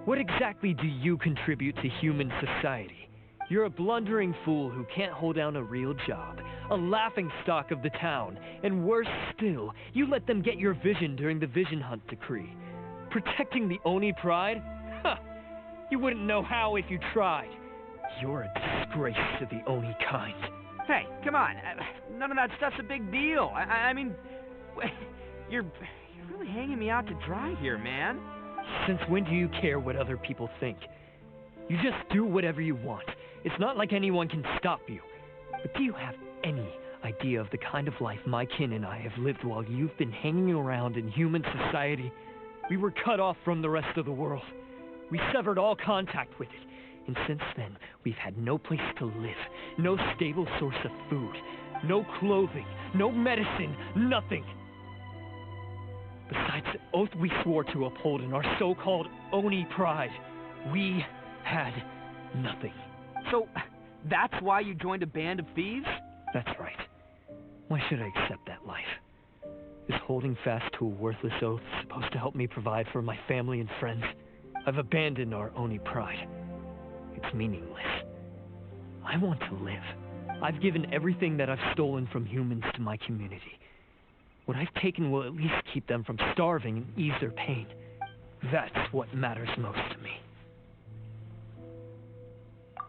what exactly do you contribute to human society? You're a blundering fool who can't hold down a real job, a laughingstock of the town, and worse still, you let them get your vision during the Vision Hunt decree. Protecting the Oni pride? Huh! You wouldn't know how if you tried. You're a disgrace to the Oni kind. Hey, come on. None of that stuff's a big deal. I mean, you're really hanging me out to dry here, man. Since when do you care what other people think? You just do whatever you want. It's not like anyone can stop you. But do you have any idea of the kind of life my kin and I have lived while you've been hanging around in human society? We were cut off from the rest of the world. We severed all contact with it. And since then, we've had no place to live, no stable source of food, no clothing, no medicine, nothing. Besides the oath we swore to uphold in our so-called Oni pride, we had nothing. So, that's why you joined a band of thieves? That's right. Why should I accept that life? Is holding fast to a worthless oath supposed to help me provide for my family and friends? I've abandoned our Oni pride. It's meaningless. I want to live. I've given everything that I've stolen from humans to my community. What I've taken will at least keep them from starving and ease their pain. That's what matters most to me.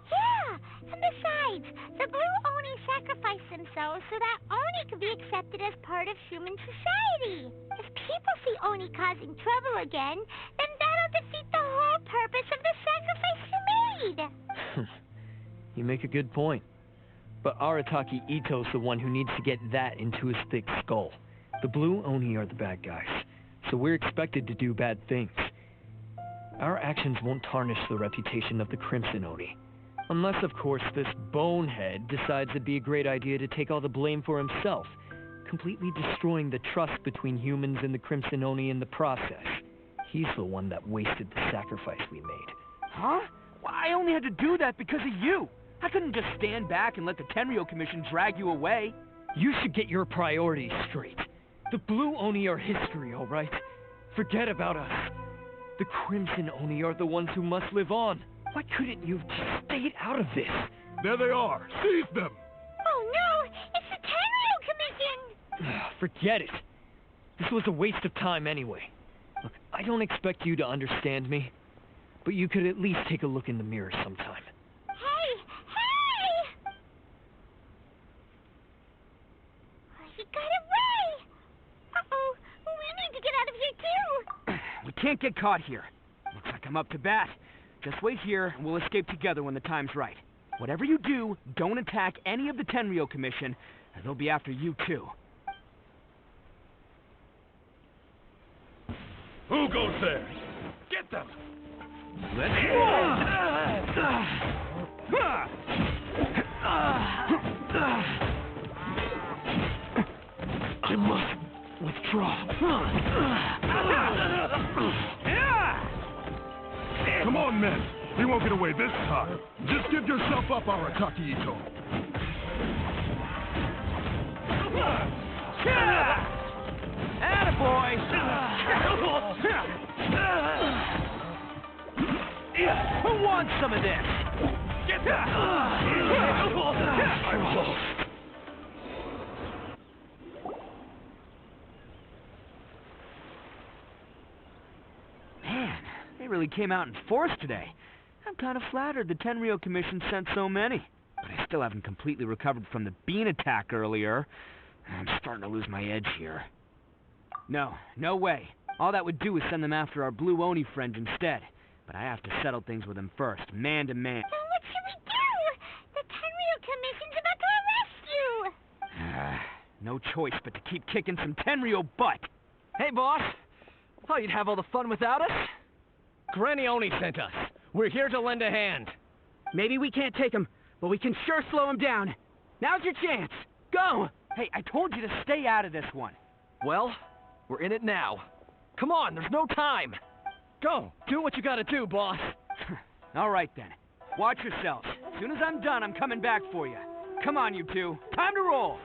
Yeah, and besides, the Blue Oni sacrificed themselves so that Oni could be accepted as part of human society. If people see Oni causing trouble again, then that'll defeat the whole purpose of the sacrifice you made. You make a good point. But Arataki Itto's the one who needs to get that into his thick skull. The Blue Oni are the bad guys, so we're expected to do bad things. Our actions won't tarnish the reputation of the Crimson Oni. Unless, of course, this bonehead decides it'd be a great idea to take all the blame for himself, completely destroying the trust between humans and the Crimson Oni in the process. He's the one that wasted the sacrifice we made. Huh? Well, I only had to do that because of you. I couldn't just stand back and let the Tenryo Commission drag you away. You should get your priorities straight. The Blue Oni are history, all right? Forget about us. The Crimson Oni are the ones who must live on. Why couldn't you have just stayed out of this? There they are. Seize them. Oh no, it's the Tenryo Commission! Forget it. This was a waste of time anyway. Look, I don't expect you to understand me, but you could at least take a look in the mirror sometime. Hey! Hey! He got away! Uh-oh, we need to get out of here too! We can't get caught here. Looks like I'm up to bat. Just wait here, and we'll escape together when the time's right. Whatever you do, don't attack any of the Tenryo Commission, and they'll be after you too. Who goes there? Get them! Let's I must withdraw. Come on, men. We won't get away this time. Just give yourself up, Arataki Itto. Attaboy! Who wants some of this? Get that! I'm lost. Man, They really came out in force today. I'm kind of flattered the Tenryo Commission sent so many. But I still haven't completely recovered from the bean attack earlier. I'm starting to lose my edge here. No way. All that would do is send them after our blue Oni friend instead. But I have to settle things with him first, man to man. So what should we do? The Tenryo Commission's about to arrest you! No choice but to keep kicking some Tenryo butt. Hey, boss. Thought you'd have all the fun without us? Granny Oni sent us. We're here to lend a hand. Maybe we can't take him, but we can sure slow him down. Now's your chance. Go! Hey, I told you to stay out of this one. Well, we're in it now. Come on, there's no time. Go, do what you gotta do, boss. All right, then. Watch yourselves. As soon as I'm done, I'm coming back for you. Come on, you two. Time to roll!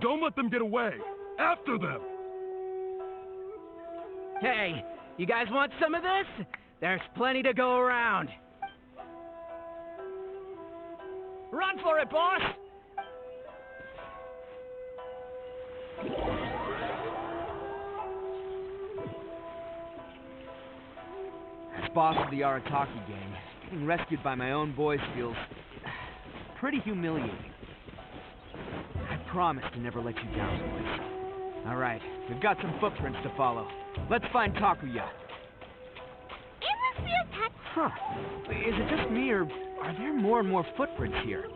Don't let them get away. After them. Hey, you guys want some of this? There's plenty to go around. Run for it, boss! As boss of the Arataki gang, getting rescued by my own boys feels pretty humiliating. I promise to never let you down, boys. All right, we've got some footprints to follow. Let's find Takuya. It was real touch. Huh. Is it just me, or are there more and more footprints here?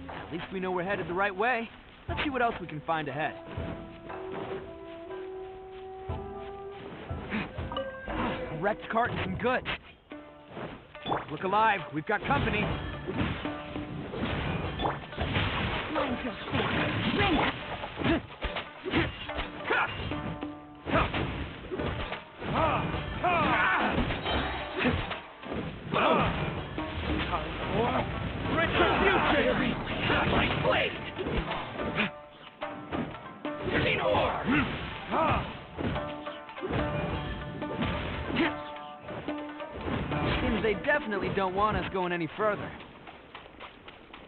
At least we know we're headed the right way. Let's see what else we can find ahead. A wrecked cart and some goods. Look alive, we've got company. Mind your face. Bring it. Retribution! My blade! Seems they definitely don't want us going any further.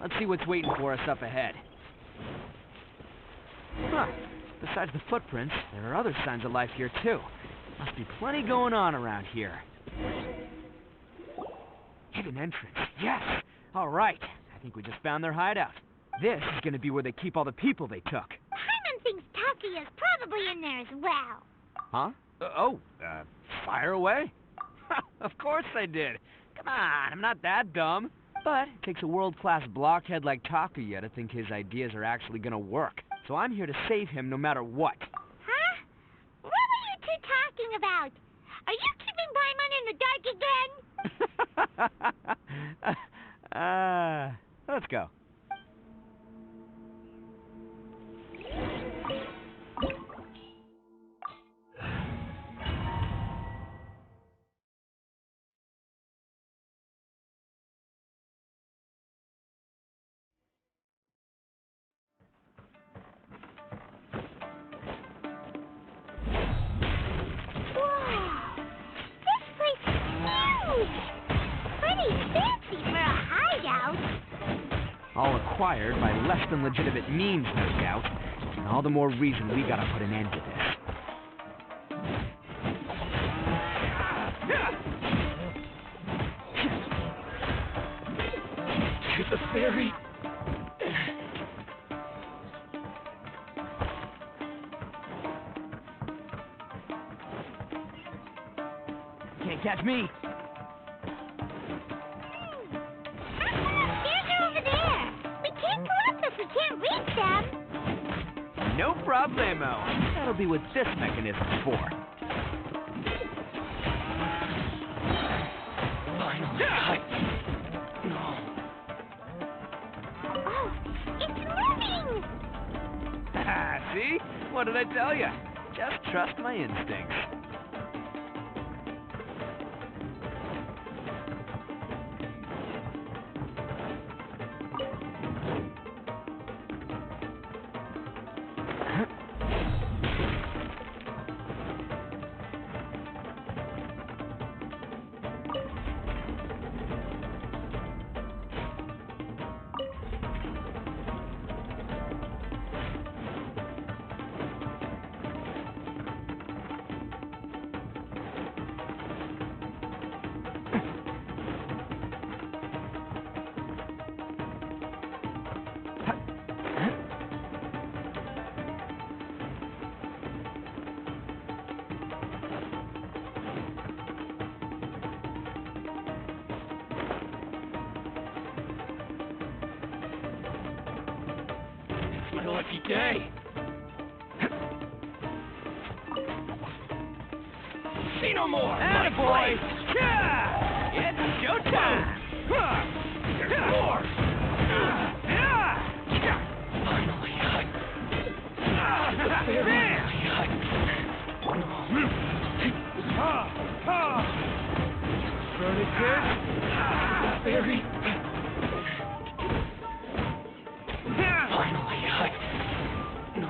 Let's see what's waiting for us up ahead. Huh. Besides the footprints, there are other signs of life here too. Must be plenty going on around here. Hidden entrance. Yes! All right. I think we just found their hideout. This is going to be where they keep all the people they took. Hyman thinks Takuya's probably in there as well. Huh? Fire away? Of course I did. Come on, I'm not that dumb. But it takes a world-class blockhead like Takuya to think his ideas are actually going to work. So I'm here to save him no matter what. Huh? What were you two talking about? Are you keeping Paimon in the dark again? Let's go. All acquired by less than legitimate means, no doubt. And all the more reason we gotta put an end to this. To the ferry. Can't catch me. No problemo. That'll be what this mechanism's for. Oh, it's moving! See? What did I tell you? Just trust my instincts. Okay. See no more! Attaboy! It's showtime! There's more! Finally! Furniture? Barry? Finally! No.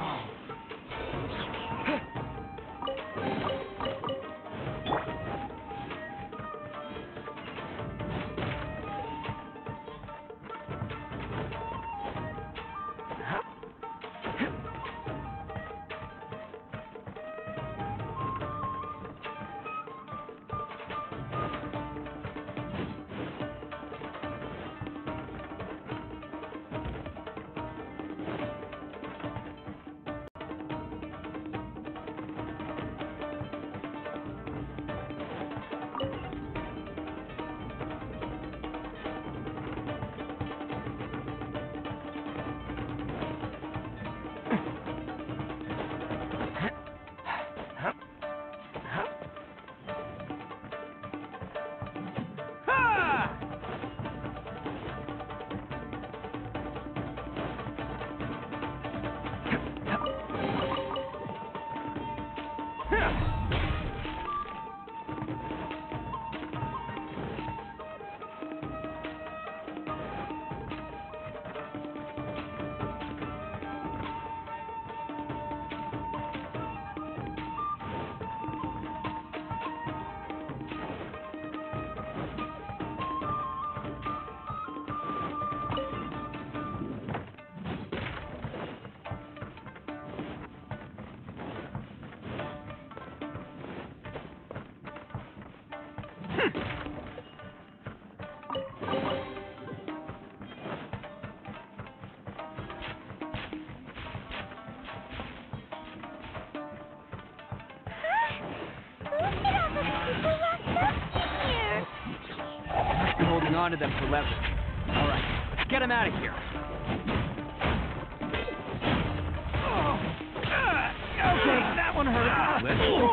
Holding on to them for leverage. All right, let's get them out of here. Okay, that one hurt. Let's go.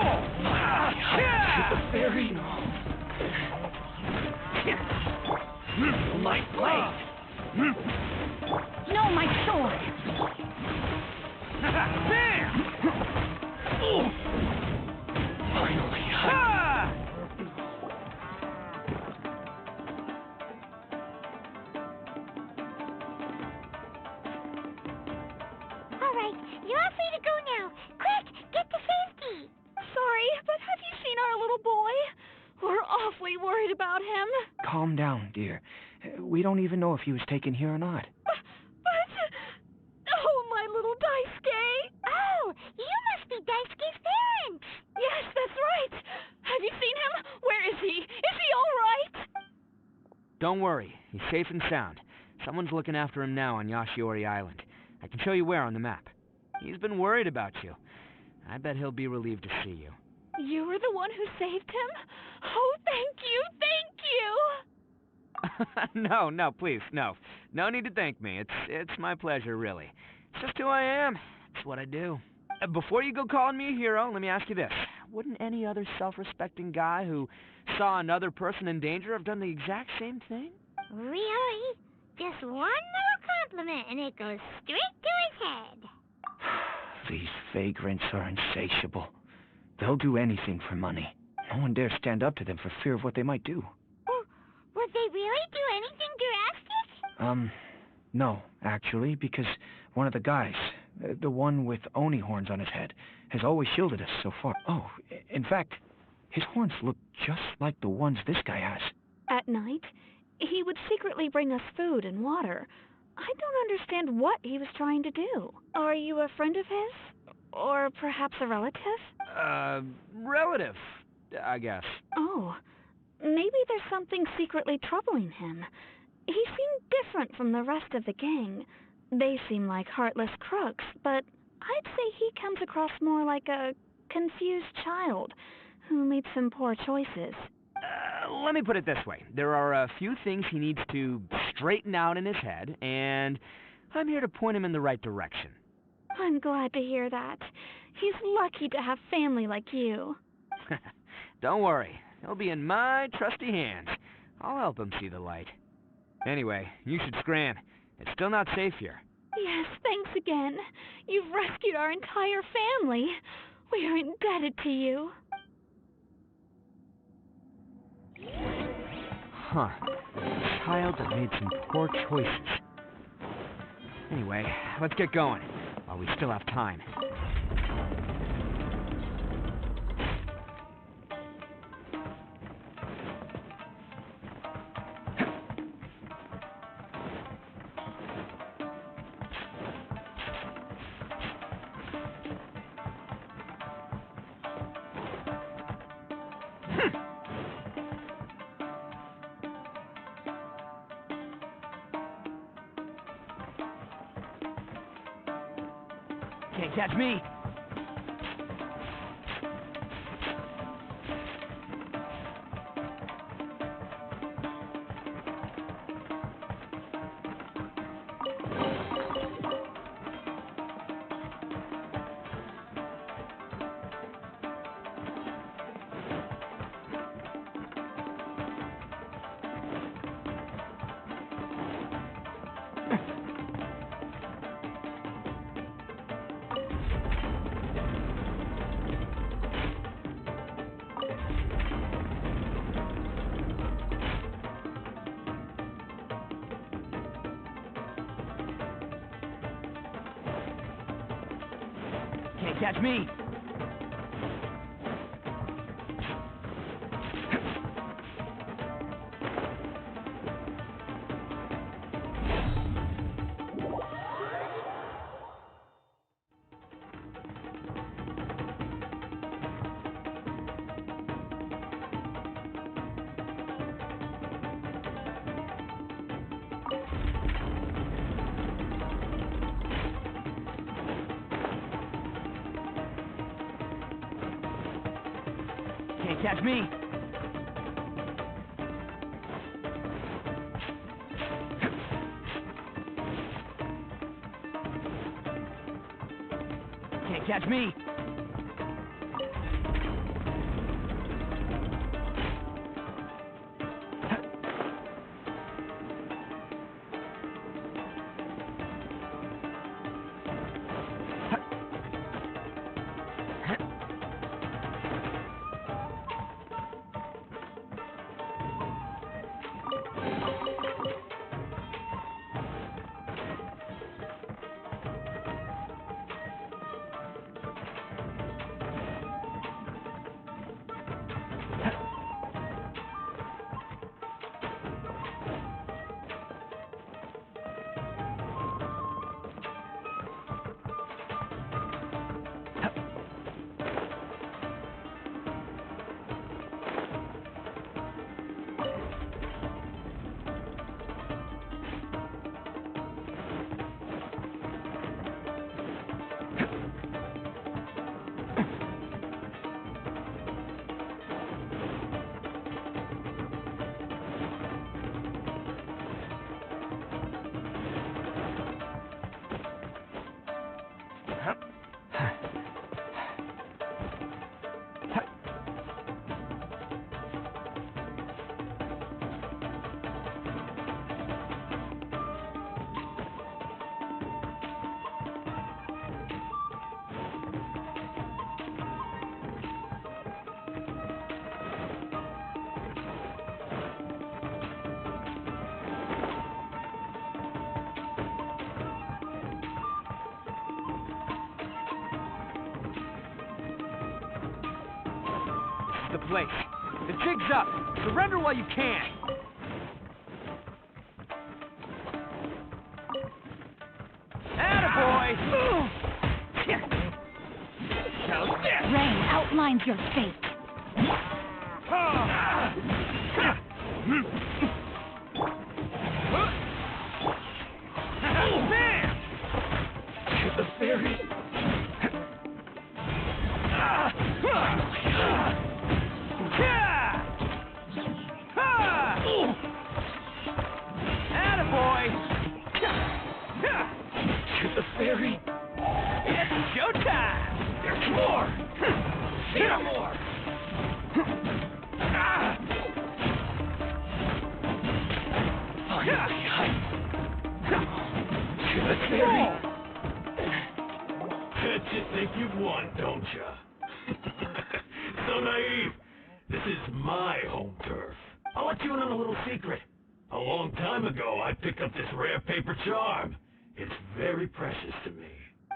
Very light blade. No, my sword. Bam! Finally. You're free to go now. Quick, get to safety. Sorry, but have you seen our little boy? We're awfully worried about him. Calm down, dear. We don't even know if he was taken here or not. But... Oh, my little Daisuke. Oh, you must be Daisuke's parents. Yes, that's right. Have you seen him? Where is he? Is he all right? Don't worry. He's safe and sound. Someone's looking after him now on Yashiori Island. I can show you where on the map. He's been worried about you. I bet he'll be relieved to see you. You were the one who saved him? Oh, thank you, thank you! No, please, no. No need to thank me. It's my pleasure, really. It's just who I am. It's what I do. Before you go calling me a hero, let me ask you this. Wouldn't any other self-respecting guy who saw another person in danger have done the exact same thing? Really? Just one little compliment and it goes straight to his head. These vagrants are insatiable. They'll do anything for money. No one dares stand up to them for fear of what they might do. Would they really do anything drastic? No, actually, because one of the guys, the one with Onni horns on his head, has always shielded us so far. Oh, in fact, his horns look just like the ones this guy has. At night, he would secretly bring us food and water. I don't understand what he was trying to do. Are you a friend of his? Or perhaps a relative? Relative, I guess. Oh, maybe there's something secretly troubling him. He seemed different from the rest of the gang. They seem like heartless crooks, but I'd say he comes across more like a confused child who made some poor choices. Let me put it this way. There are a few things he needs to straighten out in his head, and I'm here to point him in the right direction. I'm glad to hear that. He's lucky to have family like you. Don't worry. He'll be in my trusty hands. I'll help him see the light. Anyway, you should scram. It's still not safe here. Yes, thanks again. You've rescued our entire family. We are indebted to you. Huh. A child that made some poor choices. Anyway, let's get going, while we still have time. Can't catch me! Can't catch me! Can't catch me! Can't catch me! The place. The jig's up. Surrender while you can. Attaboy! Rain outlines your fate. Man! The fairy. Attaboy! The fairy. sound naive. This is my home turf. I'll let you in on a little secret. A long time ago, I picked up this rare paper charm. It's very precious to me.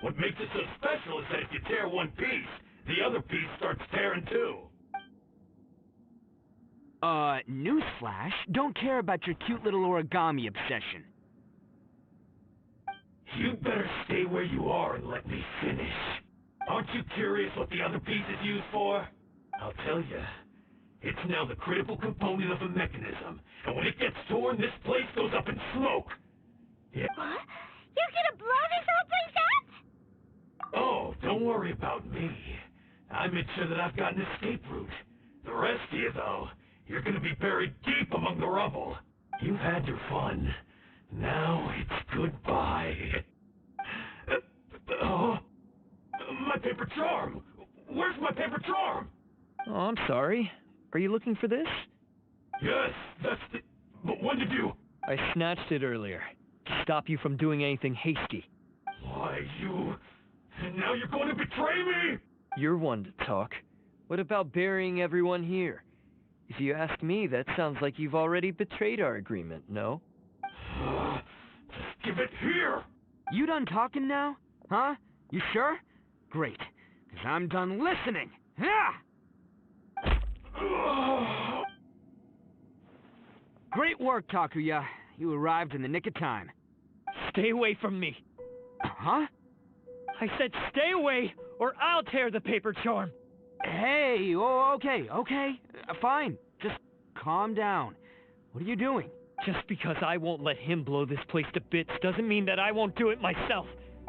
What makes it so special is that if you tear one piece, the other piece starts tearing too. Newsflash, don't care about your cute little origami obsession. You better stay where you are and let me finish. Aren't you curious what the other piece is used for? I'll tell you. It's now the critical component of a mechanism, and when it gets torn, this place goes up in smoke. Yeah. What? You're gonna blow this whole place up? Oh, don't worry about me. I made sure that I've got an escape route. The rest of you, though, you're gonna be buried deep among the rubble. You've had your fun. Now it's goodbye. My paper charm! Where's my paper charm? Oh, I'm sorry. Are you looking for this? Yes, that's the... But when did you... I snatched it earlier, to stop you from doing anything hasty. Why, you... And now you're going to betray me? You're one to talk. What about burying everyone here? If you ask me, that sounds like you've already betrayed our agreement, no? Just give it here! You done talking now? Huh? You sure? Great, because I'm done listening. Yeah! Great work, Takuya. You arrived in the nick of time. Stay away from me. Huh? I said stay away, or I'll tear the paper charm. Hey, oh, okay. Fine. Just calm down. What are you doing? Just because I won't let him blow this place to bits doesn't mean that I won't do it myself.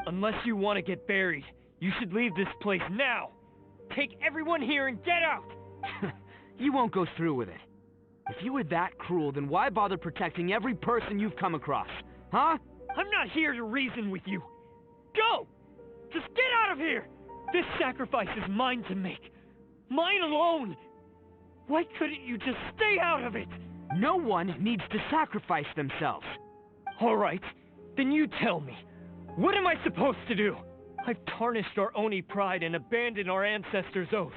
Unless you want to get buried, you should leave this place now. Take everyone here and get out! You won't go through with it. If you were that cruel, then why bother protecting every person you've come across? Huh? I'm not here to reason with you. Go! Just get out of here! This sacrifice is mine to make. Mine alone! Why couldn't you just stay out of it? No one needs to sacrifice themselves. All right, then you tell me. What am I supposed to do? I've tarnished our Onni pride and abandoned our ancestors' oath.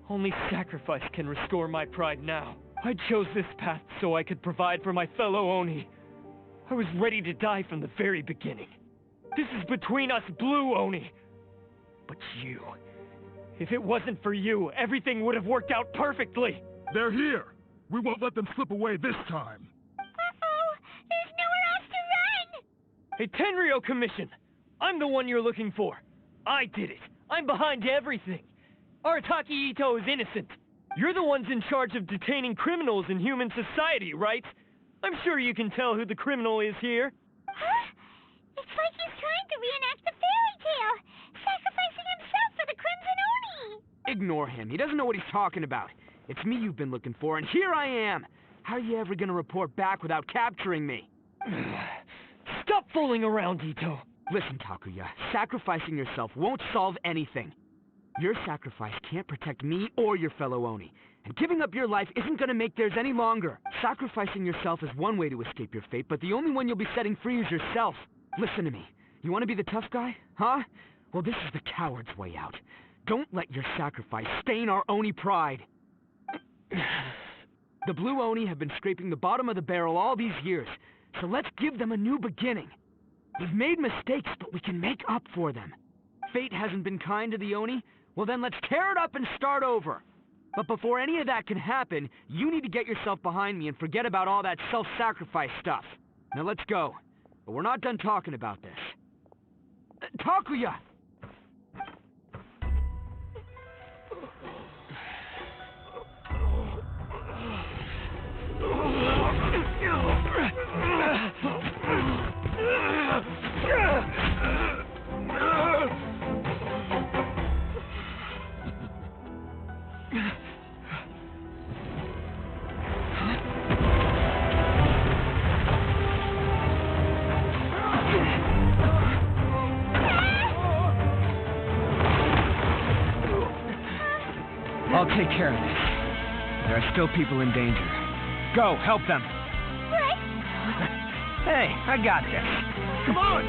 Only sacrifice can restore my pride now. I chose this path so I could provide for my fellow Onni. I was ready to die from the very beginning. This is between us blue Onni. But you... If it wasn't for you, everything would have worked out perfectly. They're here. We won't let them slip away this time. Uh-oh! There's nowhere else to run! Hey, Tenryo Commission! I'm the one you're looking for. I did it. I'm behind everything. Arataki Itto is innocent. You're the ones in charge of detaining criminals in human society, right? I'm sure you can tell who the criminal is here. Huh? It's like he's trying to reenact the fairy tale, sacrificing himself for the Crimson Onni. Ignore him. He doesn't know what he's talking about. It's me you've been looking for, and here I am. How are you ever gonna report back without capturing me? Stop fooling around, Itto. Listen, Takuya, sacrificing yourself won't solve anything. Your sacrifice can't protect me or your fellow Onni, and giving up your life isn't gonna make theirs any longer. Sacrificing yourself is one way to escape your fate, but the only one you'll be setting free is yourself. Listen to me. You want to be the tough guy? Huh? Well, this is the coward's way out. Don't let your sacrifice stain our Onni pride. The blue Onni have been scraping the bottom of the barrel all these years, so let's give them a new beginning. We've made mistakes, but we can make up for them. Fate hasn't been kind to the Onni? Well then let's tear it up and start over. But before any of that can happen, you need to get yourself behind me and forget about all that self-sacrifice stuff. Now let's go. But we're not done talking about this. Takuya! I'll take care of this. There are still people in danger. Go, help them. What? Hey, I got this. Come on!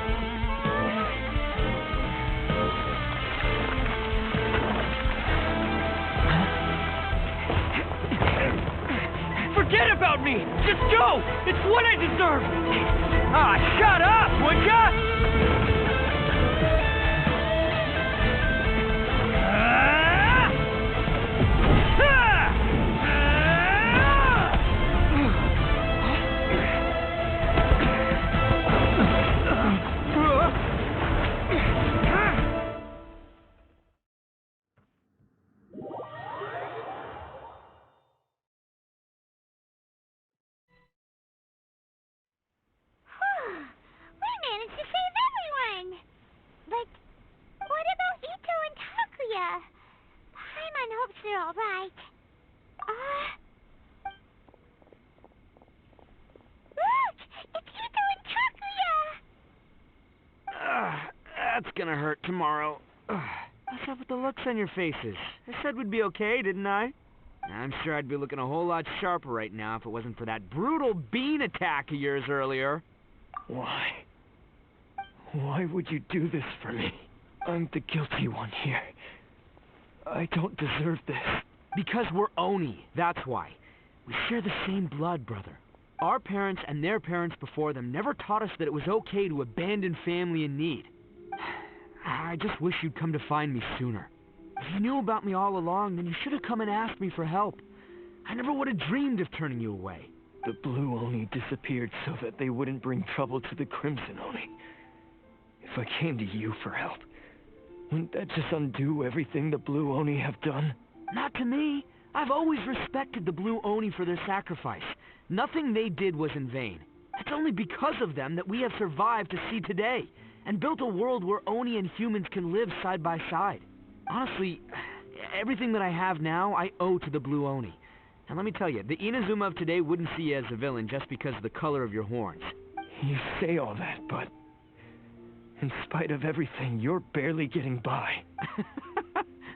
Forget about me! Just go! It's what I deserve! Ah, shut up, would ya? We managed to save everyone! But what about Itto and Takuya? Paimon hopes they're alright. Look! It's Itto and Takuya! That's gonna hurt tomorrow. What's up with the looks on your faces? I said we'd be okay, didn't I? I'm sure I'd be looking a whole lot sharper right now if it wasn't for that brutal bean attack of yours earlier. Why? Why would you do this for me? I'm the guilty one here. I don't deserve this. Because we're Oni, that's why. We share the same blood, brother. Our parents and their parents before them never taught us that it was okay to abandon family in need. I just wish you'd come to find me sooner. If you knew about me all along, then you should have come and asked me for help. I never would have dreamed of turning you away. The Blue Oni disappeared so that they wouldn't bring trouble to the Crimson Oni. If I came to you for help, wouldn't that just undo everything the Blue Oni have done? Not to me. I've always respected the Blue Oni for their sacrifice. Nothing they did was in vain. It's only because of them that we have survived to see today, and built a world where Oni and humans can live side by side. Honestly, everything that I have now, I owe to the Blue Oni. And let me tell you, the Inazuma of today wouldn't see you as a villain just because of the color of your horns. You say all that, but in spite of everything, you're barely getting by.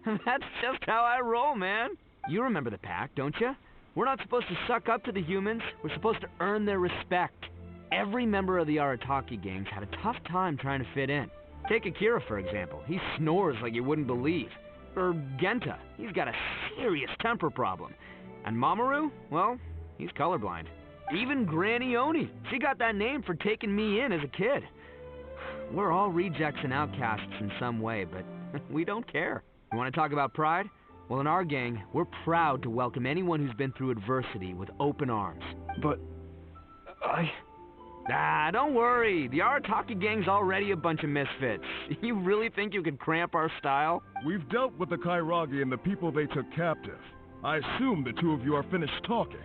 That's just how I roll, man. You remember the pack, don't you? We're not supposed to suck up to the humans. We're supposed to earn their respect. Every member of the Arataki gangs had a tough time trying to fit in. Take Akira, for example. He snores like you wouldn't believe. Or Genta. He's got a serious temper problem. And Mamoru? Well, he's colorblind. Even Granny Oni. She got that name for taking me in as a kid. We're all rejects and outcasts in some way, but we don't care. You want to talk about pride? Well, in our gang, we're proud to welcome anyone who's been through adversity with open arms. But don't worry. The Arataki gang's already a bunch of misfits. You really think you could cramp our style? We've dealt with the Kairagi and the people they took captive. I assume the two of you are finished talking.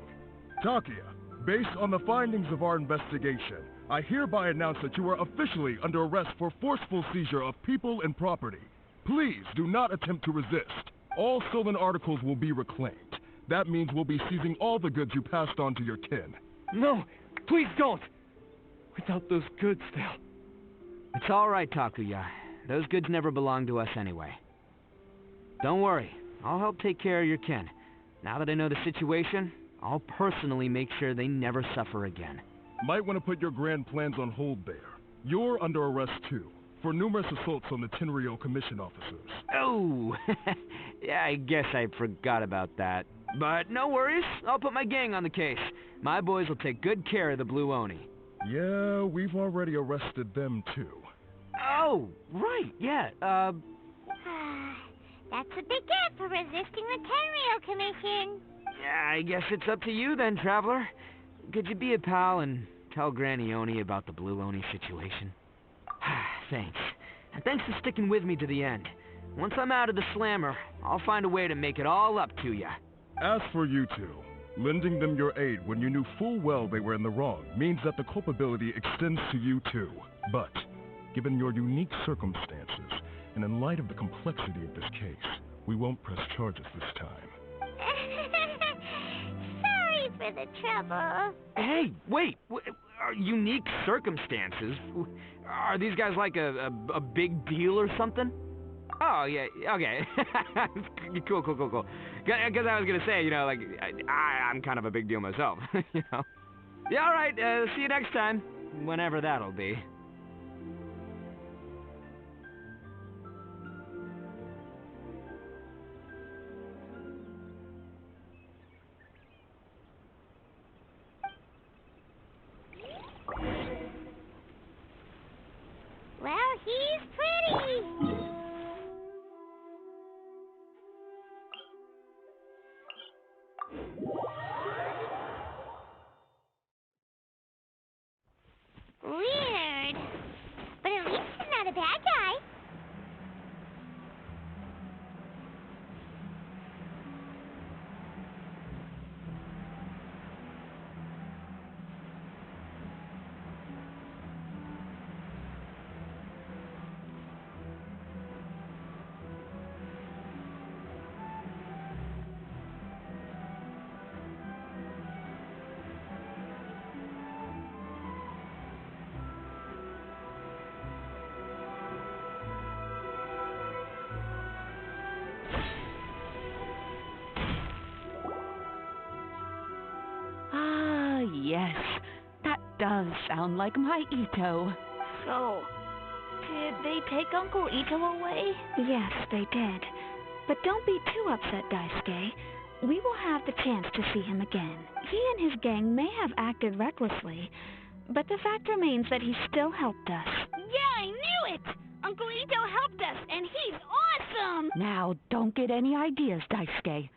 Takuya, based on the findings of our investigation, I hereby announce that you are officially under arrest for forceful seizure of people and property. Please do not attempt to resist. All stolen articles will be reclaimed. That means we'll be seizing all the goods you passed on to your kin. No, please don't! Without those goods, It's all right, Takuya. Those goods never belonged to us anyway. Don't worry. I'll help take care of your kin. Now that I know the situation, I'll personally make sure they never suffer again. Might want to put your grand plans on hold there. You're under arrest too, for numerous assaults on the Tenryo Commission officers. Oh, yeah, I guess I forgot about that. But no worries, I'll put my gang on the case. My boys will take good care of the Blue Oni. Yeah, we've already arrested them too. Oh, right, yeah, That's what they get for resisting the Tenryo Commission. Yeah, I guess it's up to you then, Traveler. Could you be a pal and tell Granny Oni about the Blue Oni situation? Thanks. And thanks for sticking with me to the end. Once I'm out of the slammer, I'll find a way to make it all up to ya. As for you two, lending them your aid when you knew full well they were in the wrong means that the culpability extends to you too. But, given your unique circumstances, and in light of the complexity of this case, we won't press charges this time. Sorry for the trouble. Hey, wait! Are unique circumstances? Are these guys like a big deal or something? Oh, yeah, okay. Cool. Because I was gonna say, you know, like, I'm kind of a big deal myself, you know? Yeah, alright, see you next time. Whenever that'll be. Weird. But at least he's not a bad guy. Yes, that does sound like my Itto. So, did they take Uncle Itto away? Yes, they did. But don't be too upset, Daisuke. We will have the chance to see him again. He and his gang may have acted recklessly, but the fact remains that he still helped us. Yeah, I knew it! Uncle Itto helped us, and he's awesome! Now, don't get any ideas, Daisuke.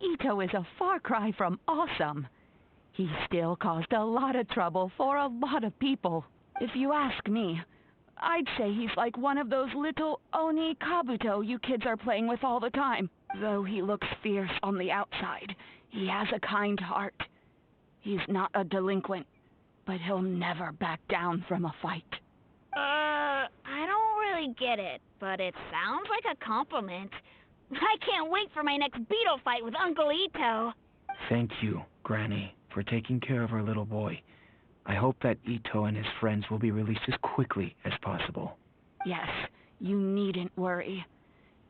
Itto is a far cry from awesome. He still caused a lot of trouble for a lot of people. If you ask me, I'd say he's like one of those little Onni Kabuto you kids are playing with all the time. Though he looks fierce on the outside, he has a kind heart. He's not a delinquent, but he'll never back down from a fight. I don't really get it, but it sounds like a compliment. I can't wait for my next beetle fight with Uncle Itto. Thank you, Granny, for taking care of our little boy. I hope that Itto and his friends will be released as quickly as possible. Yes, you needn't worry.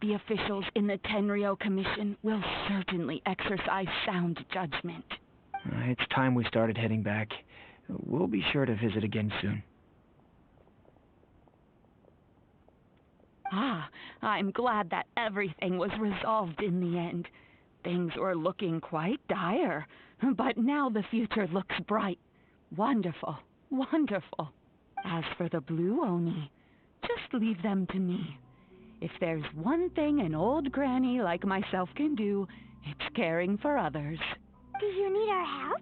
The officials in the Tenryou Commission will certainly exercise sound judgment. It's time we started heading back. We'll be sure to visit again soon. Ah, I'm glad that everything was resolved in the end. Things were looking quite dire, but now the future looks bright. Wonderful, wonderful. As for the blue Oni, just leave them to me. If there's one thing an old granny like myself can do, it's caring for others. Do you need our help?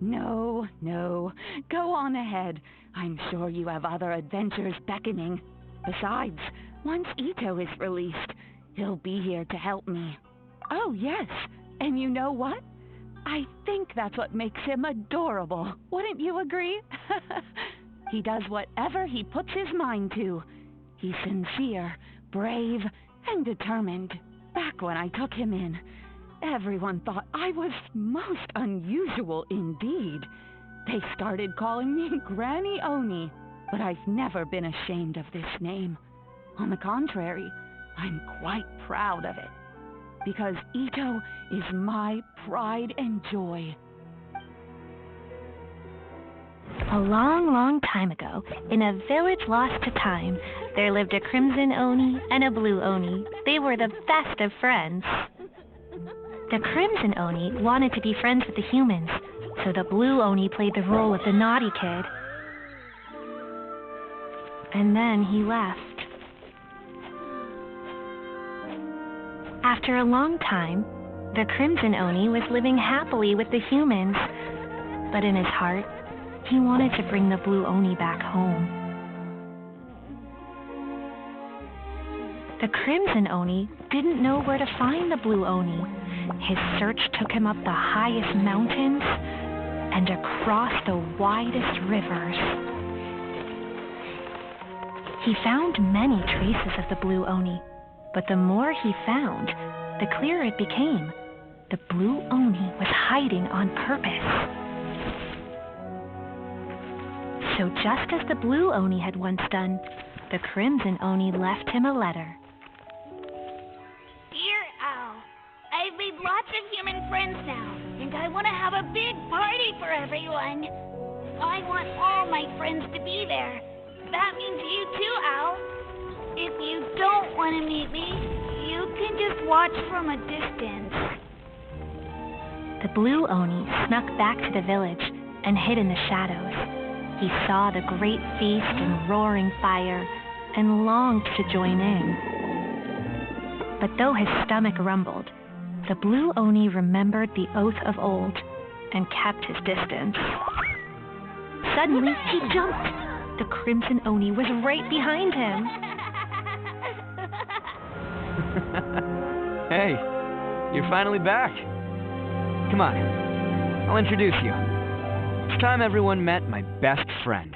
No, no. Go on ahead. I'm sure you have other adventures beckoning. Besides, once Itto is released, he'll be here to help me. Oh, yes. And you know what? I think that's what makes him adorable. Wouldn't you agree? He does whatever he puts his mind to. He's sincere, brave, and determined. Back when I took him in, everyone thought I was most unusual indeed. They started calling me Granny Oni, but I've never been ashamed of this name. On the contrary, I'm quite proud of it. Because Itto is my pride and joy. A long, long time ago, in a village lost to time, there lived a crimson Oni and a blue Oni. They were the best of friends. The crimson Oni wanted to be friends with the humans, so the blue Oni played the role of the naughty kid. And then he left. After a long time, the crimson Oni was living happily with the humans, but in his heart, he wanted to bring the blue Oni back home. The crimson Oni didn't know where to find the blue Oni. His search took him up the highest mountains and across the widest rivers. He found many traces of the blue Oni, but the more he found, the clearer it became. The blue Oni was hiding on purpose. So just as the blue Oni had once done, the crimson Oni left him a letter. Dear Owl, I've made lots of human friends now, and I want to have a big party for everyone. I want all my friends to be there. That means you too, Owl. If you don't want to meet me, you can just watch from a distance. The blue Oni snuck back to the village and hid in the shadows. He saw the great feast and roaring fire and longed to join in. But though his stomach rumbled, The blue Oni remembered the oath of old and kept his distance. Suddenly, he jumped. The crimson Oni was right behind him. Hey, you're finally back. Come on, I'll introduce you. It's time everyone met my best friend.